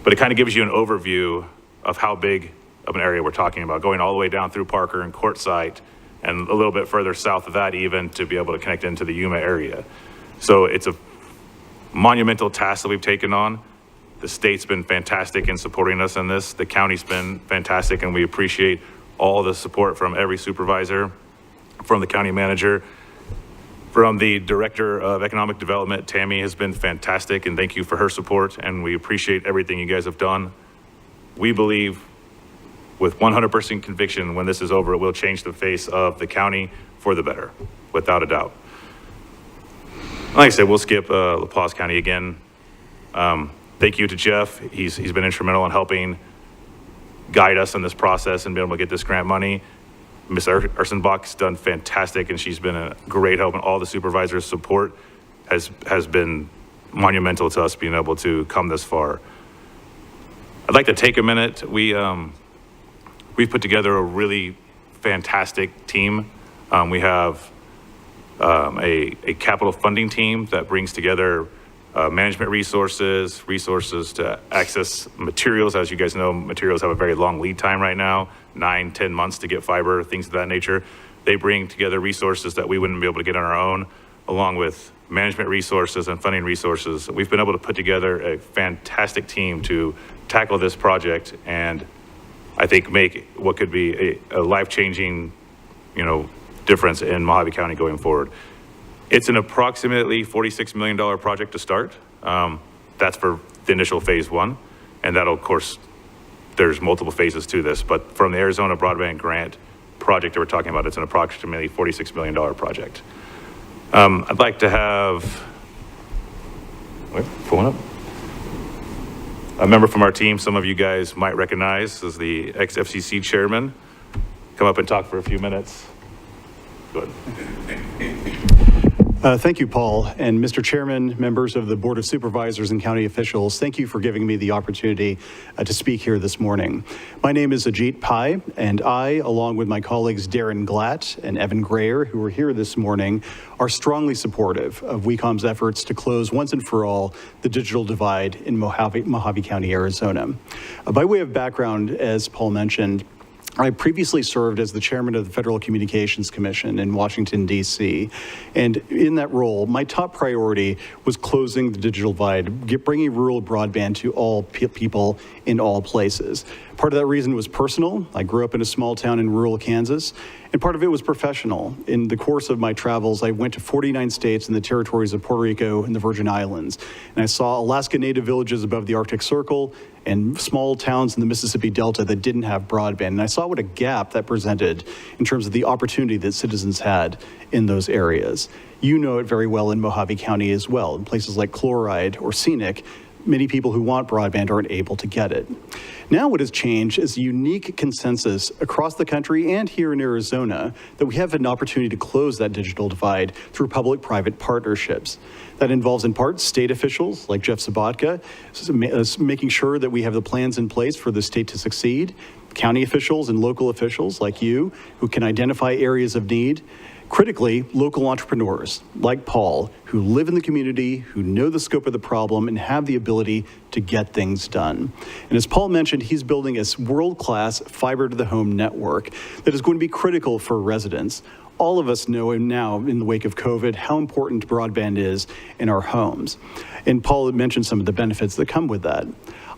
but it kind of gives you an overview of how big of an area we're talking about, going all the way down through Parker and Quartzsite and a little bit further south of that even to be able to connect into the Yuma area. So it's a monumental task that we've taken on. The state's been fantastic in supporting us in this. The county's been fantastic, and we appreciate all the support from every supervisor, from the county manager, from the director of economic development. Tammy has been fantastic, and thank you for her support, and we appreciate everything you guys have done. We believe with 100% conviction when this is over, it will change the face of the county for the better, without a doubt. Like I said, we'll skip La Paz County again. Thank you to Jeff. He's been instrumental in helping guide us in this process and being able to get this grant money. Ms. Ursenbach's done fantastic, and she's been a great help, and all the supervisors' support has been monumental to us being able to come this far. I'd like to take a minute. We've put together a really fantastic team. We have a capital funding team that brings together management resources to access materials. As you guys know, materials have a very long lead time right now, 9-10 months to get fiber, things of that nature. They bring together resources that we wouldn't be able to get on our own, along with management resources and funding resources. We've been able to put together a fantastic team to tackle this project and I think make what could be a life-changing, difference in Mojave County going forward. It's an approximately $46 million project to start. That's for the initial phase one. And that'll, of course, there's multiple phases to this, but from the Arizona Broadband grant project that we're talking about, it's an approximately $46 million project. I'd like to have, pulling up. A member from our team, some of you guys might recognize, is the ex-FCC chairman. Come up and talk for a few minutes. Go ahead. Thank you, Paul. And Mr. Chairman, members of the Board of Supervisors and county officials, thank you for giving me the opportunity to speak here this morning. My name is Ajit Pai, and I, along with my colleagues Darren Glatt and Evan Grayer, who are here this morning, are strongly supportive of WECOM's efforts to close once and for all the digital divide in Mojave County, Arizona. By way of background, as Paul mentioned, I previously served as the chairman of the Federal Communications Commission in Washington, D.C. And in that role, my top priority was closing the digital divide, bringing rural broadband to all people in all places. Part of that reason was personal. I grew up in a small town in rural Kansas, and part of it was professional. In the course of my travels, I went to 49 states and the territories of Puerto Rico and the Virgin Islands, and I saw Alaska Native villages above the Arctic Circle and small towns in the Mississippi Delta that didn't have broadband. And I saw what a gap that presented in terms of the opportunity that citizens had in those areas. You know it very well in Mojave County as well. In places like Chloride or Scenic, many people who want broadband aren't able to get it. Now what has changed is a unique consensus across the country and here in Arizona that we have an opportunity to close that digital divide through public-private partnerships. That involves in part state officials like Jeff Sabatka, making sure that we have the plans in place for the state to succeed, county officials and local officials like you who can identify areas of need. Critically, local entrepreneurs like Paul, who live in the community, who know the scope of the problem, and have the ability to get things done. And as Paul mentioned, he's building a world-class fiber-to-the-home network that is going to be critical for residents. All of us know now, in the wake of COVID, how important broadband is in our homes. And Paul had mentioned some of the benefits that come with that.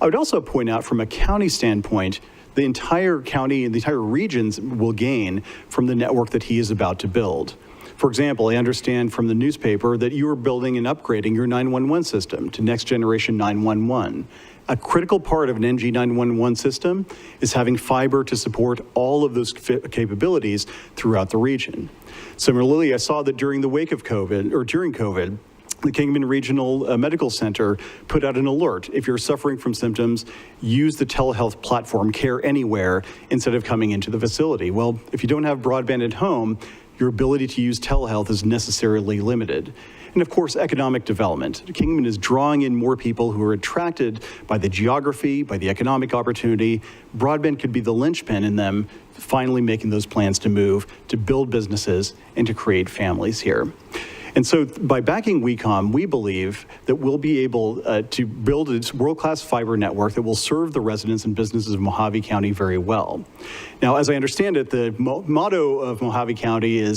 I would also point out, from a county standpoint, the entire county and the entire regions will gain from the network that he is about to build. For example, I understand from the newspaper that you are building and upgrading your 911 system to next generation 911. A critical part of an NG 911 system is having fiber to support all of those capabilities throughout the region. Similarly, I saw that during the wake of COVID, or during COVID, the Kingman Regional Medical Center put out an alert. If you're suffering from symptoms, use the telehealth platform Care Anywhere instead of coming into the facility. Well, if you don't have broadband at home, your ability to use telehealth is necessarily limited. And of course, economic development. Kingman is drawing in more people who are attracted by the geography, by the economic opportunity. Broadband could be the linchpin in them finally making those plans to move, to build businesses, and to create families here. And so by backing WeCom, we believe that we'll be able to build a world-class fiber network that will serve the residents and businesses of Mojave County very well. Now, as I understand it, the motto of Mojave County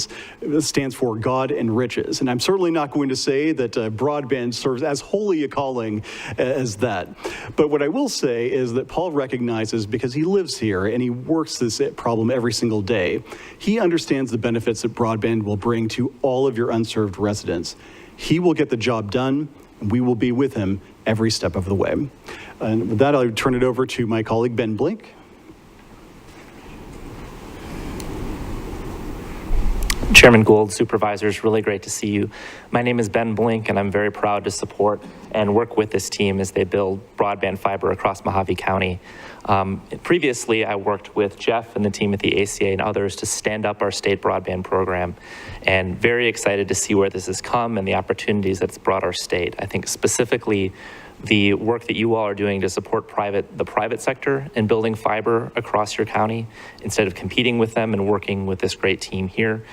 stands for God and Riches. And I'm certainly not going to say that broadband serves as wholly a calling as that. But what I will say is that Paul recognizes, because he lives here and he works this problem every single day, he understands the benefits that broadband will bring to all of your unserved residents. He will get the job done, and we will be with him every step of the way. And with that, I'll turn it over to my colleague, Ben Blink. Chairman Gould, Supervisors, really great to see you. My name is Ben Blink, and I'm very proud to support and work with this team as they build broadband fiber across Mojave County. Previously, I worked with Jeff and the team at the ACA and others to stand up our state broadband program, and very excited to see where this has come and the opportunities that it's brought our state. I think specifically the work that you all are doing to support the private sector in building fiber across your county, instead of competing with them and working with this great team here,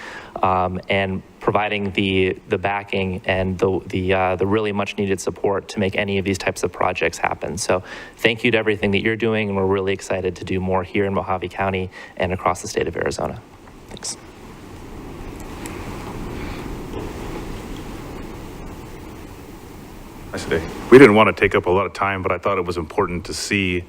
and providing the backing and the really much needed support to make any of these types of projects happen. So thank you to everything that you're doing, and we're really excited to do more here in Mojave County and across the state of Arizona. Thanks. Nice day. We didn't want to take up a lot of time, but I thought it was important to see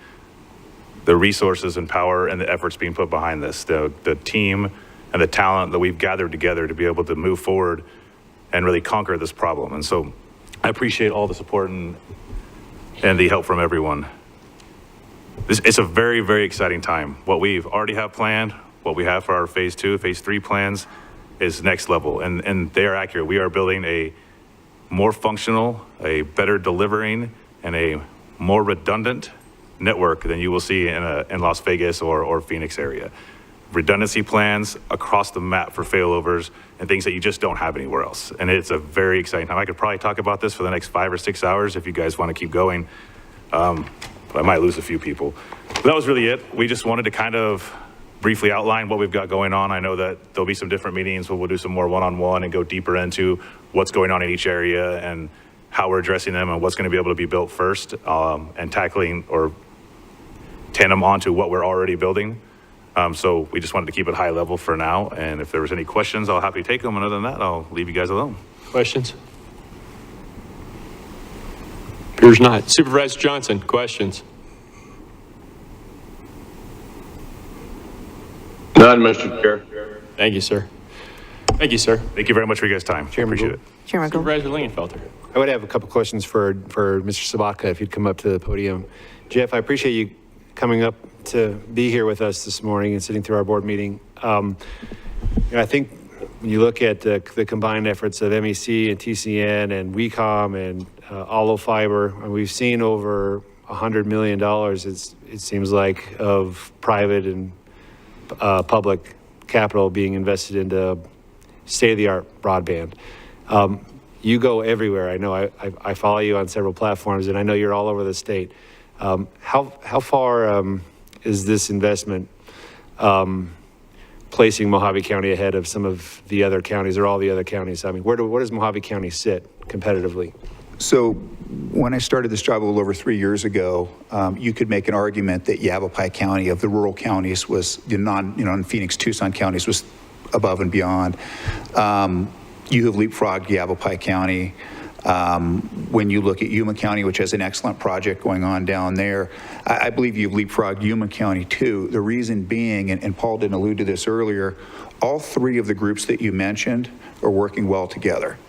the resources and power and the efforts being put behind this, the team and the talent that we've gathered together to be able to move forward and really conquer this problem. And so I appreciate all the support and the help from everyone. It's a very, very exciting time. What we've already have planned, what we have for our phase 2, phase 3 plans is next level, and they are accurate. We are building a more functional, a better delivering, and a more redundant network than you will see in Las Vegas or Phoenix area. Redundancy plans across the map for failovers and things that you just don't have anywhere else. And it's a very exciting time. I could probably talk about this for the next 5 or 6 hours if you guys want to keep going. But I might lose a few people. But that was really it. We just wanted to kind of briefly outline what we've got going on. I know that there'll be some different meetings where we'll do some more one-on-one and go deeper into what's going on in each area and how we're addressing them and what's going to be able to be built first, and tackling or tandem onto what we're already building. So we just wanted to keep it high level for now. And if there was any questions, I'll happily take them. And other than that, I'll leave you guys alone. Questions? Appears not. Supervisor Johnson, questions? None, Mr. Chair. Thank you, sir. Thank you, sir. Thank you very much for your guys' time. Appreciate it. Chairman Gould. Supervisor Lingenfelter. I would have a couple questions for Mr. Sabatka, if you'd come up to the podium. Jeff, I appreciate you coming up to be here with us this morning and sitting through our board meeting. I think when you look at the combined efforts of MEC and TCN and WECOM and Allo Fiber, and we've seen over $100 million, it seems like, of private and public capital being invested into state-of-the-art broadband. You go everywhere. I know I follow you on several platforms, and I know you're all over the state. How far is this investment placing Mojave County ahead of some of the other counties or all the other counties? I mean, where does Mojave County sit competitively? So when I started this job a little over 3 years ago, you could make an argument that Yavapai County of the rural counties was in Phoenix, Tucson counties was above and beyond. You have leapfrogged Yavapai County. When you look at Yuma County, which has an excellent project going on down there, I believe you've leapfrogged Yuma County too. The reason being, and Paul didn't allude to this earlier, all three of the groups that you mentioned are working well together.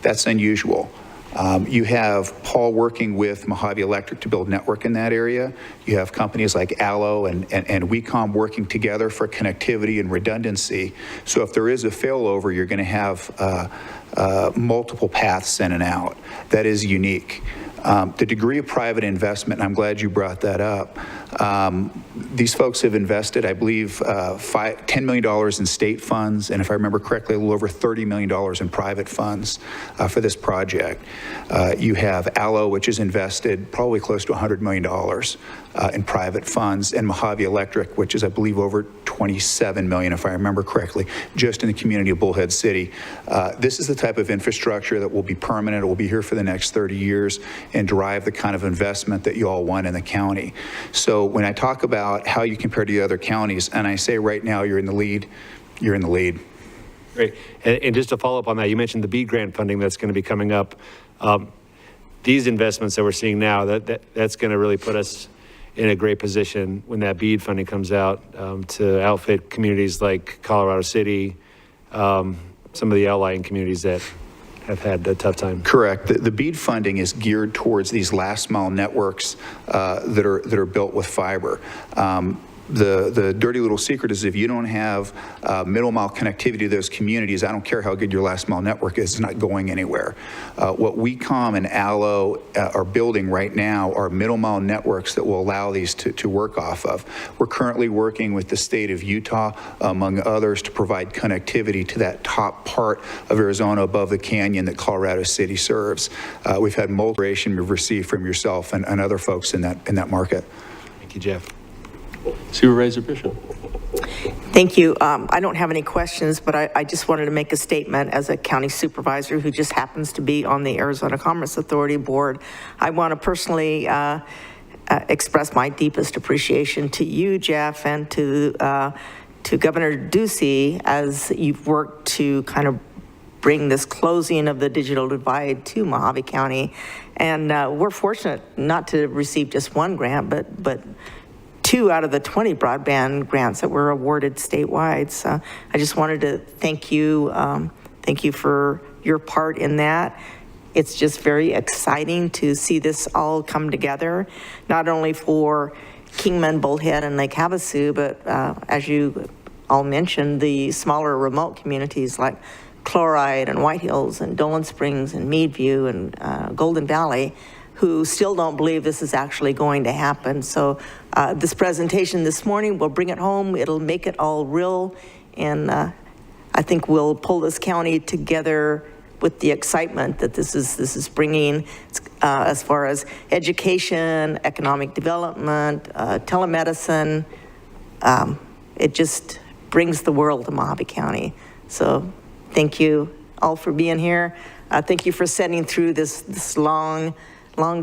That's unusual. You have Paul working with Mojave Electric to build network in that area. You have companies like Allo and WECOM working together for connectivity and redundancy. So if there is a failover, you're going to have multiple paths in and out. That is unique. The degree of private investment, and I'm glad you brought that up, these folks have invested, I believe, $10 million in state funds, and if I remember correctly, a little over $30 million in private funds for this project. You have Allo, which has invested probably close to $100 million in private funds, and Mojave Electric, which is, I believe, over $27 million, if I remember correctly, just in the community of Bullhead City. This is the type of infrastructure that will be permanent. It will be here for the next 30 years and drive the kind of investment that you all want in the county. So when I talk about how you compare to the other counties, and I say right now you're in the lead, you're in the lead. Great. And just to follow up on that, you mentioned the BEAD grant funding that's going to be coming up. These investments that we're seeing now, that's going to really put us in a great position when that BEAD funding comes out to outfit communities like Colorado City, some of the outlying communities that have had a tough time. Correct. The BEAD funding is geared towards these last mile networks that are built with fiber. The dirty little secret is if you don't have middle mile connectivity to those communities, I don't care how good your last mile network is, it's not going anywhere. What WECOM and Allo are building right now are middle mile networks that will allow these to work off of. We're currently working with the state of Utah, among others, to provide connectivity to that top part of Arizona above the canyon that Colorado City serves. We've had multiple we've received from yourself and other folks in that market. Thank you, Jeff. Supervisor Bishop. Thank you. I don't have any questions, but I just wanted to make a statement as a county supervisor who just happens to be on the Arizona Commerce Authority board. I want to personally express my deepest appreciation to you, Jeff, and to Governor Ducey as you've worked to kind of bring this closing of the digital divide to Mojave County. And we're fortunate not to receive just one grant, but 2 out of the 20 broadband grants that were awarded statewide. So I just wanted to thank you for your part in that. It's just very exciting to see this all come together, not only for Kingman, Bullhead, and Lake Havasu, but as you all mentioned, the smaller remote communities like Chloride and White Hills and Dolan Springs and Meadview and Golden Valley, who still don't believe this is actually going to happen. So this presentation this morning will bring it home. It'll make it all real. And I think we'll pull this county together with the excitement that this is bringing as far as education, economic development, telemedicine. It just brings the world to Mojave County. So thank you all for being here. Thank you for sitting through this long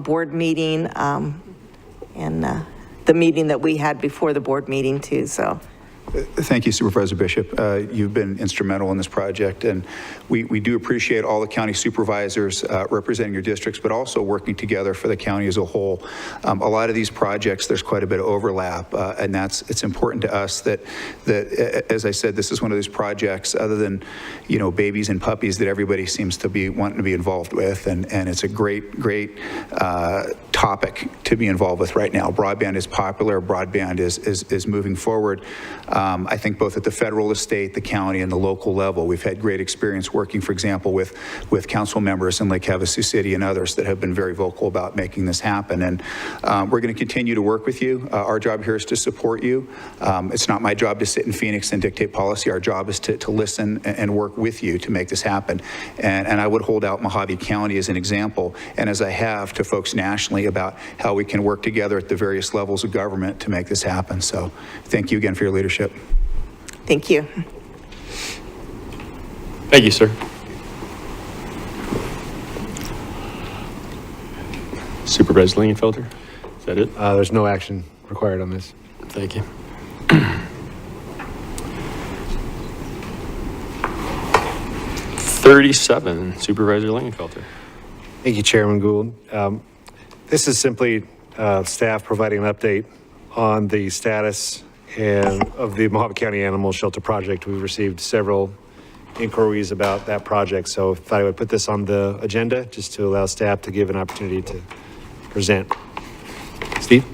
board meeting and the meeting that we had before the board meeting too. So Thank you, Supervisor Bishop. You've been instrumental in this project, and we do appreciate all the county supervisors representing your districts, but also working together for the county as a whole. A lot of these projects, there's quite a bit of overlap, and it's important to us that as I said, this is one of those projects, other than, you know, babies and puppies, that everybody seems to be wanting to be involved with, and it's a great topic to be involved with right now. Broadband is popular. Broadband is moving forward. I think both at the federal, the state, the county, and the local level, we've had great experience working, for example, with council members in Lake Havasu City and others that have been very vocal about making this happen. And we're going to continue to work with you. Our job here is to support you. It's not my job to sit in Phoenix and dictate policy. Our job is to listen and work with you to make this happen. And I would hold out Mojave County as an example, and as I have to folks nationally, about how we can work together at the various levels of government to make this happen. So thank you again for your leadership. Thank you. Thank you, sir. Supervisor Lingenfelter, is that it? There's no action required on this. Thank you. Supervisor Lingenfelter. Thank you, Chairman Gould. This is simply staff providing an update on the status of the Mojave County Animal Shelter Project. We've received several inquiries about that project, so I thought I would put this on the agenda just to allow staff to give an opportunity to present. Steve?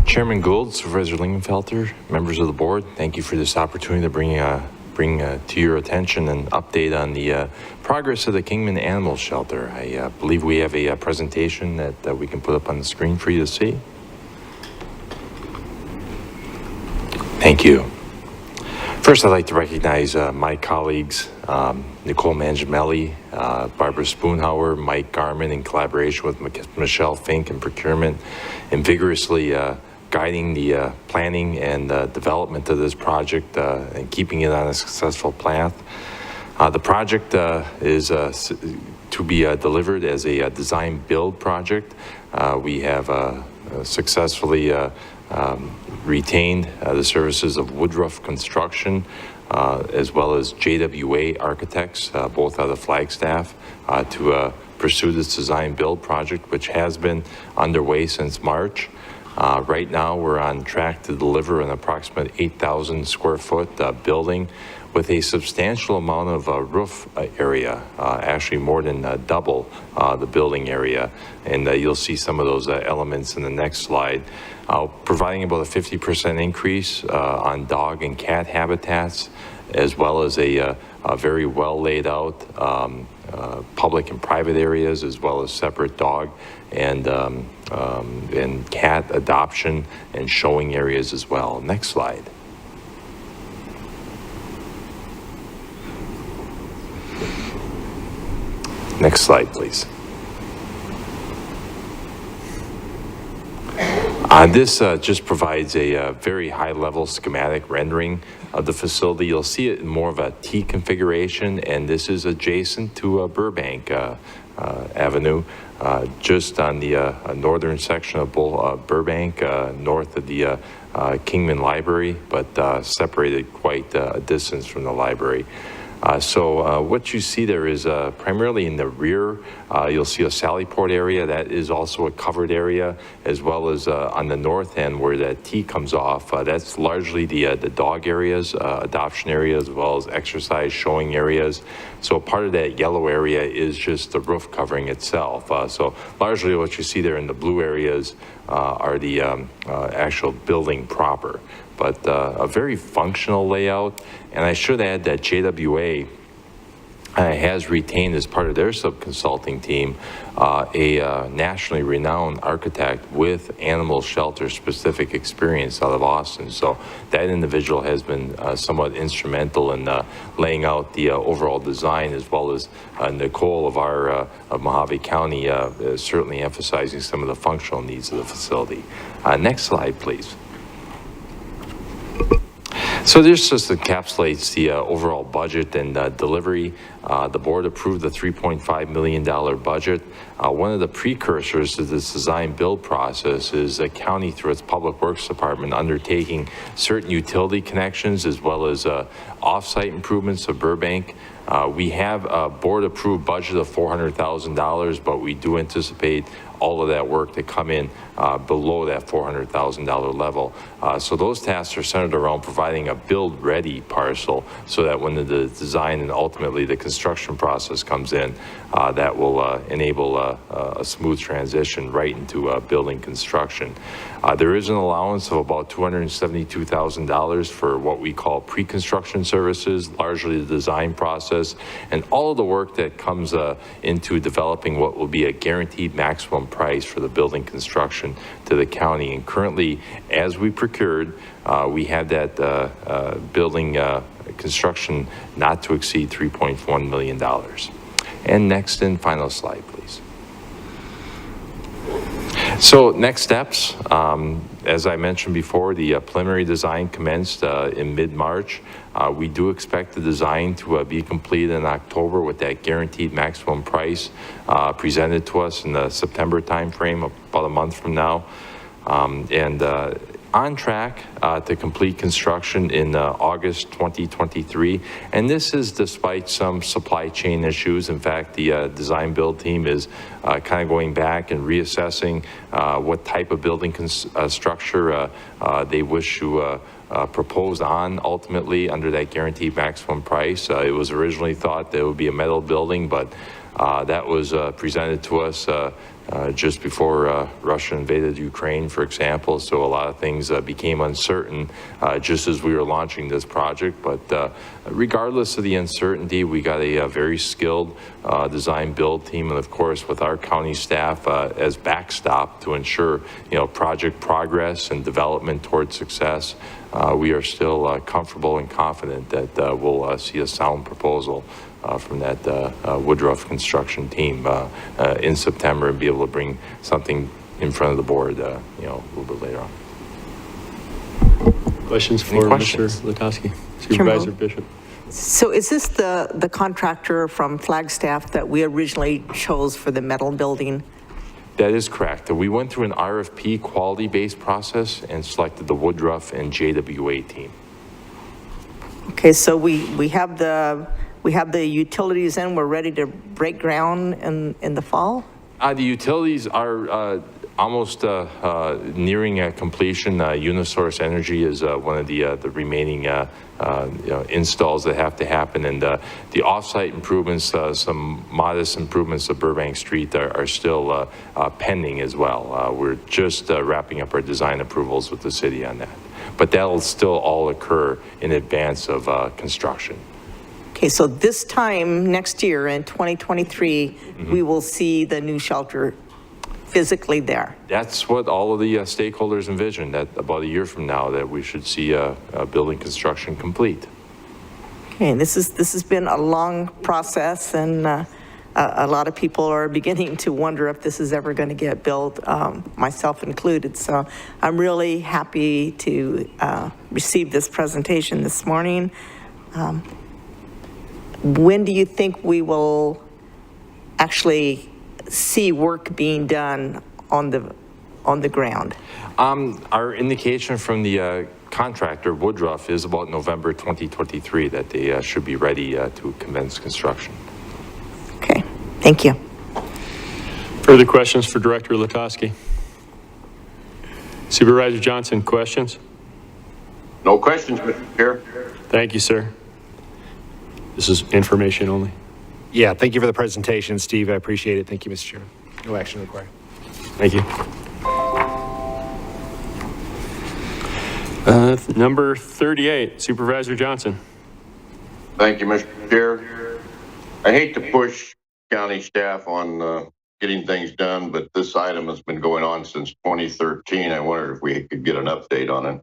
Chairman Gould, Supervisor Lingenfelter, members of the board, thank you for this opportunity to bring to your attention an update on the progress of the Kingman Animal Shelter. I believe we have a presentation that we can put up on the screen for you to see. Thank you. First, I'd like to recognize my colleagues, Nicole Mangiamelli, Barbara Spoonhauer, Mike Garman, in collaboration with Michelle Fink in procurement, and vigorously guiding the planning and development of this project and keeping it on a successful path. The project is to be delivered as a design-build project. We have successfully retained the services of Woodruff Construction as well as JWA Architects, both out of Flagstaff, to pursue this design-build project, which has been underway since March. Right now, we're on track to deliver an approximate 8,000 square foot building with a substantial amount of roof area, actually more than double the building area. And you'll see some of those elements in the next slide. Providing about a 50% increase on dog and cat habitats, as well as a very well laid out public and private areas, as well as separate dog and cat adoption and showing areas as well. Next slide. Next slide, please. This just provides a very high-level schematic rendering of the facility. You'll see it in more of a T configuration, and this is adjacent to Burbank Avenue, just on the northern section of Burbank, north of the Kingman Library, but separated quite a distance from the library. So what you see there is primarily in the rear, you'll see a Sallyport area that is also a covered area, as well as on the north end where that T comes off. That's largely the dog areas, adoption areas, as well as exercise showing areas. So part of that yellow area is just the roof covering itself. So largely what you see there in the blue areas are the actual building proper. But a very functional layout. And I should add that JWA has retained as part of their sub-consulting team a nationally renowned architect with animal shelter specific experience out of Austin. So that individual has been somewhat instrumental in laying out the overall design, as well as Nicole of our of Mojave County certainly emphasizing some of the functional needs of the facility. Next slide, please. So this just encapsulates the overall budget and delivery. The board approved the $3.5 million budget. One of the precursors to this design build process is the county, through its Public Works Department, undertaking certain utility connections as well as off-site improvements of Burbank. We have a board approved budget of $400,000, but we do anticipate all of that work to come in below that $400,000 level. So those tasks are centered around providing a build-ready parcel so that when the design and ultimately the construction process comes in, that will enable a smooth transition right into building construction. There is an allowance of about $272,000 for what we call pre-construction services, largely the design process, and all of the work that comes into developing what will be a guaranteed maximum price for the building construction to the county. And currently, as we procured, we had that building construction not to exceed $3.1 million. And next and final slide, please. So next steps, as I mentioned before, the preliminary design commenced in mid-March. We do expect the design to be completed in October with that guaranteed maximum price presented to us in the September timeframe, about a month from now. On track to complete construction in August 2023. And this is despite some supply chain issues. In fact, the design build team is kind of going back and reassessing what type of building structure they wish to proposed on ultimately under that guaranteed maximum price. It was originally thought that it would be a metal building, but that was presented to us just before Russia invaded Ukraine, for example. So a lot of things became uncertain just as we were launching this project. But regardless of the uncertainty, we got a very skilled design build team, and of course with our county staff as backstop to ensure project progress and development towards success. We are still comfortable and confident that we'll see a sound proposal from that Woodruff construction team in September and be able to bring something in front of the board, a little bit later on. Questions for Mr. Latosky? Supervisor Bishop. So is this the contractor from Flagstaff that we originally chose for the metal building? That is correct. We went through an RFP quality-based process and selected the Woodruff and JWA team. Okay, so we have the utilities in, we're ready to break ground in the fall? The utilities are almost nearing completion. Unisource Energy is one of the remaining installs that have to happen, and the offsite improvements, some modest improvements of Burbank Street are still pending as well. We're just wrapping up our design approvals with the city on that, but that'll still all occur in advance of construction. Okay, so this time next year in 2023, we will see the new shelter physically there. That's what all of the stakeholders envision, that about a year from now that we should see building construction complete. Okay, and this has been a long process, and a lot of people are beginning to wonder if this is ever going to get built, myself included. So I'm really happy to receive this presentation this morning. When do you think we will actually see work being done on the ground? Our indication from the contractor, Woodruff, is about November 2023 that they should be ready to commence construction. Okay, thank you. Further questions for Director Latosky? Supervisor Johnson, questions? No questions, Mr. Chair. Thank you, sir. This is information only. Yeah, thank you for the presentation, Steve. I appreciate it. Thank you, Mr. Chairman. No action required. Thank you. Number 38, Supervisor Johnson. Thank you, Mr. Chair. I hate to push county staff on getting things done, but this item has been going on since 2013. I wondered if we could get an update on it.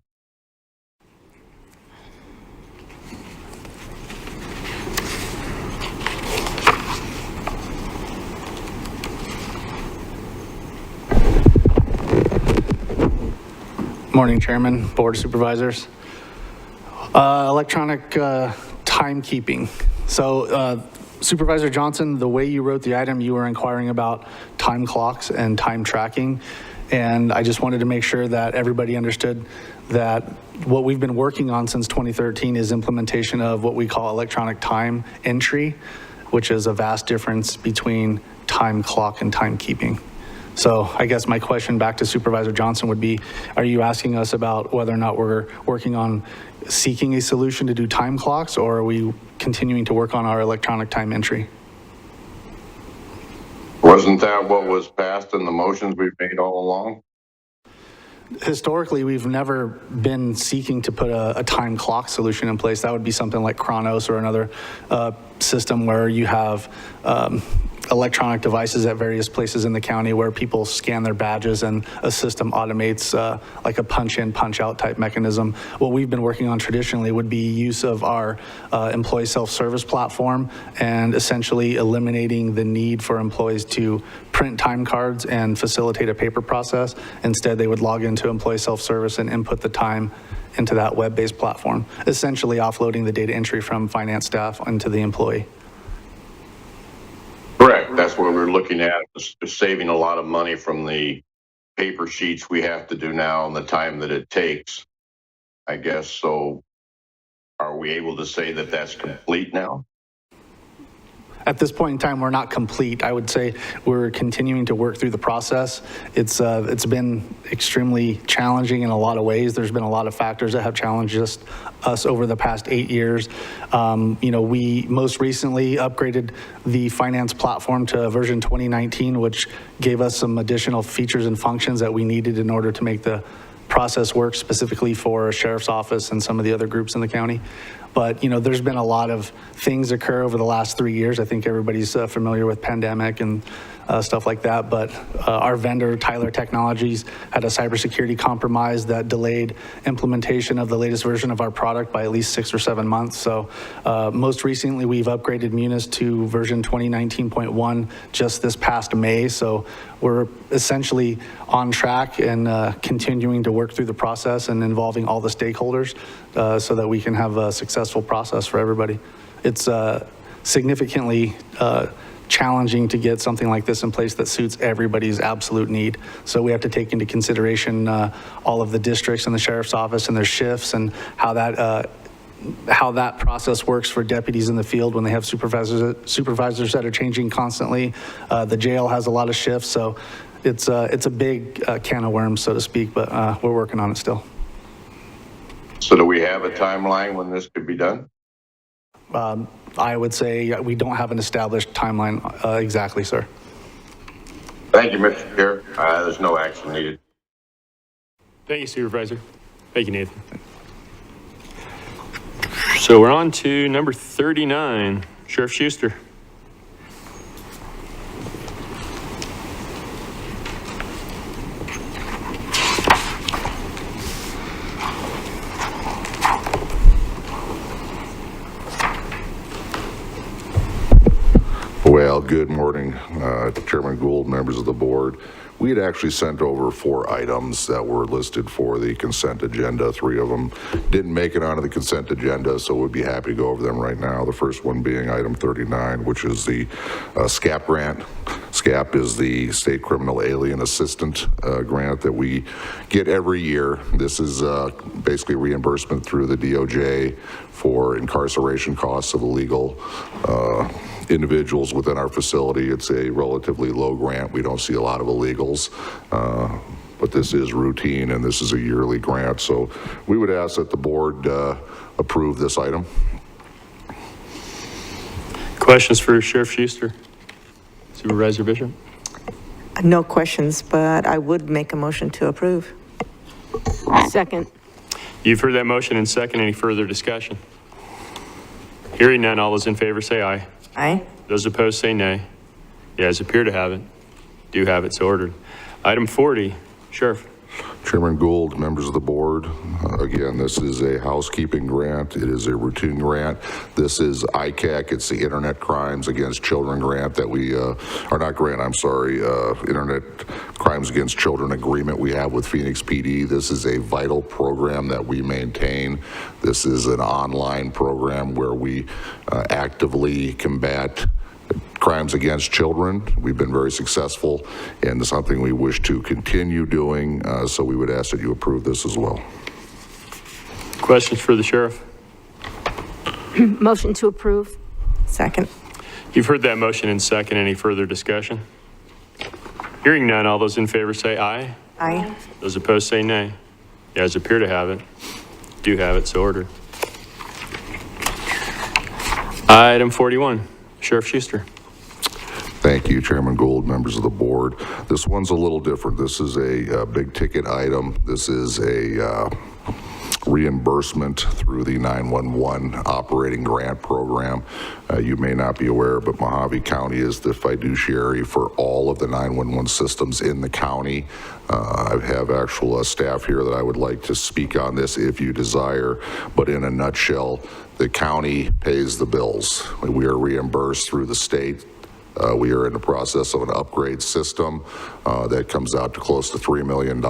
Morning, Chairman, Board of Supervisors. Electronic timekeeping. So Supervisor Johnson, the way you wrote the item, you were inquiring about time clocks and time tracking. And I just wanted to make sure that everybody understood that what we've been working on since 2013 is implementation of what we call electronic time entry, which is a vast difference between time clock and timekeeping. So I guess my question back to Supervisor Johnson would be, are you asking us about whether or not we're working on seeking a solution to do time clocks, or are we continuing to work on our electronic time entry? Wasn't that what was passed in the motions we've made all along? Historically, we've never been seeking to put a time clock solution in place. That would be something like Chronos or another system where you have electronic devices at various places in the county where people scan their badges and a system automates like a punch in, punch out type mechanism. What we've been working on traditionally would be use of our employee self-service platform and essentially eliminating the need for employees to print time cards and facilitate a paper process. Instead, they would log into employee self-service and input the time into that web-based platform, essentially offloading the data entry from finance staff into the employee. Correct. That's what we're looking at, is saving a lot of money from the paper sheets we have to do now and the time that it takes, I guess. So are we able to say that that's complete now? At this point in time, we're not complete. I would say we're continuing to work through the process. It's been extremely challenging in a lot of ways. There's been a lot of factors that have challenged us over the past 8 years. We most recently upgraded the finance platform to version 2019, which gave us some additional features and functions that we needed in order to make the process work, specifically for a sheriff's office and some of the other groups in the county. But, there's been a lot of things occur over the last 3 years. I think everybody's familiar with pandemic and stuff like that. But our vendor, Tyler Technologies, had a cybersecurity compromise that delayed implementation of the latest version of our product by at least 6 or 7 months. So most recently, we've upgraded Munis to version 2019.1 just this past May. So we're essentially on track and continuing to work through the process and involving all the stakeholders so that we can have a successful process for everybody. It's significantly challenging to get something like this in place that suits everybody's absolute need. So we have to take into consideration all of the districts and the sheriff's office and their shifts and how that process works for deputies in the field when they have supervisors that are changing constantly. The jail has a lot of shifts, so it's a big can of worms, so to speak, but we're working on it still. So do we have a timeline when this could be done? I would say we don't have an established timeline exactly, sir. Thank you, Mr. Chair. There's no action needed. Thank you, Supervisor. Thank you, Nathan. So we're on to number 39, Sheriff Schuster. Well, good morning, Chairman Gould, members of the board. We had actually sent over 4 items that were listed for the consent agenda. 3 of them didn't make it onto the consent agenda, so we'd be happy to go over them right now. The first one being item 39, which is the SCAP grant. SCAP is the State Criminal Alien Assistant grant that we get every year. This is basically reimbursement through the DOJ for incarceration costs of illegal individuals within our facility. It's a relatively low grant. We don't see a lot of illegals, but this is routine and this is a yearly grant. So we would ask that the board approve this item. Questions for Sheriff Schuster? Supervisor Bishop? No questions, but I would make a motion to approve. Second. You've heard that motion and second. Any further discussion? Hearing none, all those in favor say aye. Aye. Those opposed say nay. The ayes appear to have it. Do have it, so ordered. Item 40, Sheriff. Chairman Gould, members of the board, again, this is a housekeeping grant. It is a routine grant. This is ICAC. It's the Internet Crimes Against Children grant that we, or not grant, I'm sorry, Internet Crimes Against Children agreement we have with Phoenix PD. This is a vital program that we maintain. This is an online program where we actively combat crimes against children. We've been very successful, and it's something we wish to continue doing, so we would ask that you approve this as well. Questions for the sheriff? Motion to approve. Second. You've heard that motion in second. Any further discussion? Hearing none, all those in favor say aye. Aye. Those opposed say nay. The ayes appear to have it. Do have it, so ordered. Item 41, Sheriff Schuster. Thank you, Chairman Gould, members of the board. This one's a little different. This is a big ticket item. This is a reimbursement through the 911 operating grant program. You may not be aware, but Mojave County is the fiduciary for all of the 911 systems in the county. I have actual staff here that I would like to speak on this if you desire, but in a nutshell, the county pays the bills. We are reimbursed through the state. We are in the process of an upgrade system that comes out to close to $3 million.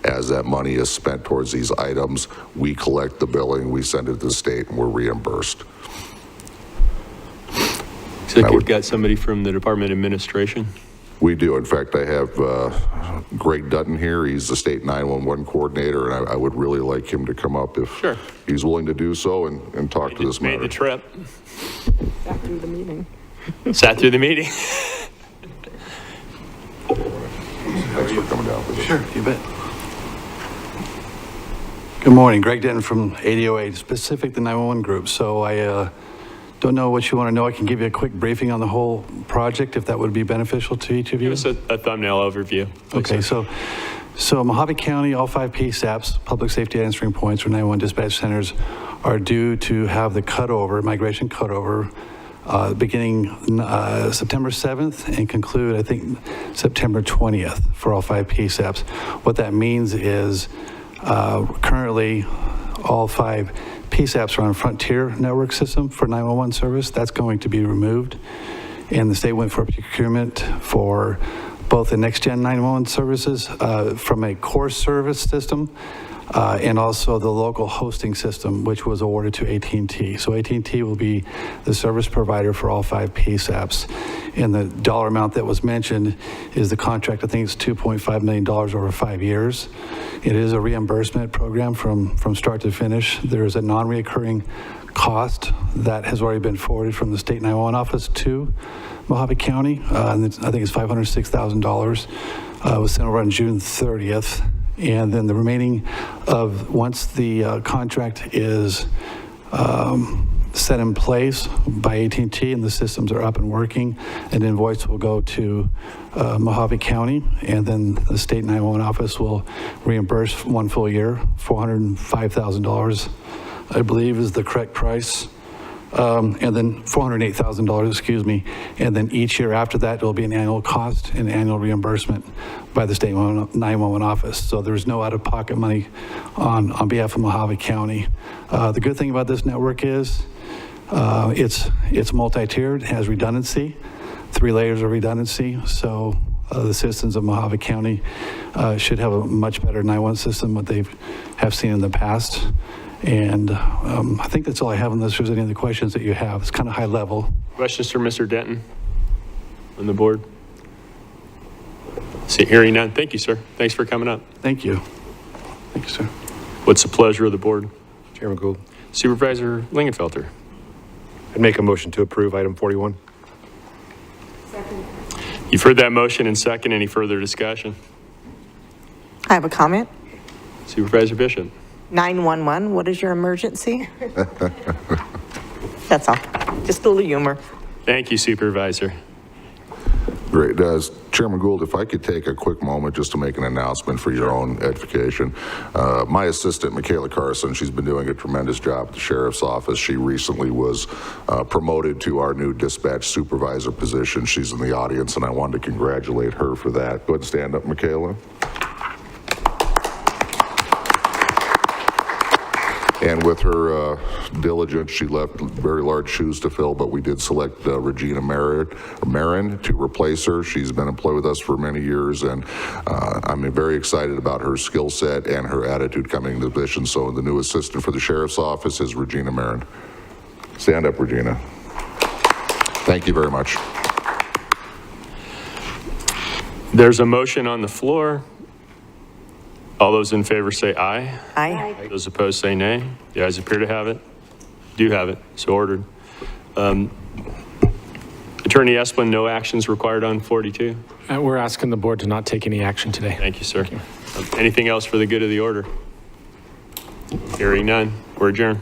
As that money is spent towards these items, we collect the billing, we send it to the state, and we're reimbursed. Looks like we've got somebody from the Department of Administration. We do. In fact, I have Greg Dutton here. He's the state 911 coordinator, and I would really like him to come up if he's willing to do so and talk to this matter. Made the trip. Sat through the meeting. Sat through the meeting. Thanks for coming down. Sure, you bet. Good morning, Greg Denton from 8008, specific the 911 group. So I don't know what you want to know. I can give you a quick briefing on the whole project if that would be beneficial to each of you. Give us a thumbnail overview. Okay, so Mojave County, all 5 PSAPs, public safety answering points or 911 dispatch centers, are due to have the cutover, migration cutover, beginning September 7th and conclude, I think, September 20th for all 5 PSAPs. What that means is currently all 5 PSAPs are on Frontier network system for 911 service. That's going to be removed. And the state went for procurement for both the next gen 911 services from a core service system and also the local hosting system, which was awarded to AT&T. So AT&T will be the service provider for all 5 PSAPs. And the dollar amount that was mentioned is the contract. I think it's $2.5 million over 5 years. It is a reimbursement program from start to finish. There is a non-reoccurring cost that has already been forwarded from the state 911 office to Mojave County. And I think it's $506,000. It was sent over on June 30th. And then the remaining of, once the contract is set in place by AT&T and the systems are up and working, an invoice will go to Mojave County, and then the state 911 office will reimburse 1 full year, $405,000, I believe is the correct price. And then $408,000, excuse me. And then each year after that, it'll be an annual cost and annual reimbursement by the state 911 office. So there's no out-of-pocket money on behalf of Mojave County. The good thing about this network is it's multi-tiered, has redundancy, 3 layers of redundancy. So the citizens of Mojave County should have a much better 911 system than what they have seen in the past. And I think that's all I have unless there's any other questions that you have. It's kind of high level. Questions for Mr. Denton on the board? Hearing none. Thank you, sir. Thanks for coming up. Thank you. Thank you, sir. What's the pleasure of the board? Chairman Gould. Supervisor Lingenfelter. I'd make a motion to approve item 41. You've heard that motion in second. Any further discussion? I have a comment. Supervisor Bishop. 911, what is your emergency? That's all. Just a little humor. Thank you, Supervisor. Great. Chairman Gould, if I could take a quick moment just to make an announcement for your own edification. My assistant, Michaela Carson, she's been doing a tremendous job at the Sheriff's Office. She recently was promoted to our new dispatch supervisor position. She's in the audience, and I wanted to congratulate her for that. Go ahead and stand up, Michaela. And with her diligence, she left very large shoes to fill, but we did select Regina Marin to replace her. She's been employed with us for many years, and I'm very excited about her skill set and her attitude coming into the position. So the new assistant for the sheriff's office is Regina Marin. Stand up, Regina. Thank you very much. There's a motion on the floor. All those in favor say aye. Aye. Those opposed say nay. The ayes appear to have it. Do have it. So ordered. Attorney Esplin, no actions required on 42? We're asking the board to not take any action today. Thank you, sir. Anything else for the good of the order? Hearing none. We're adjourned.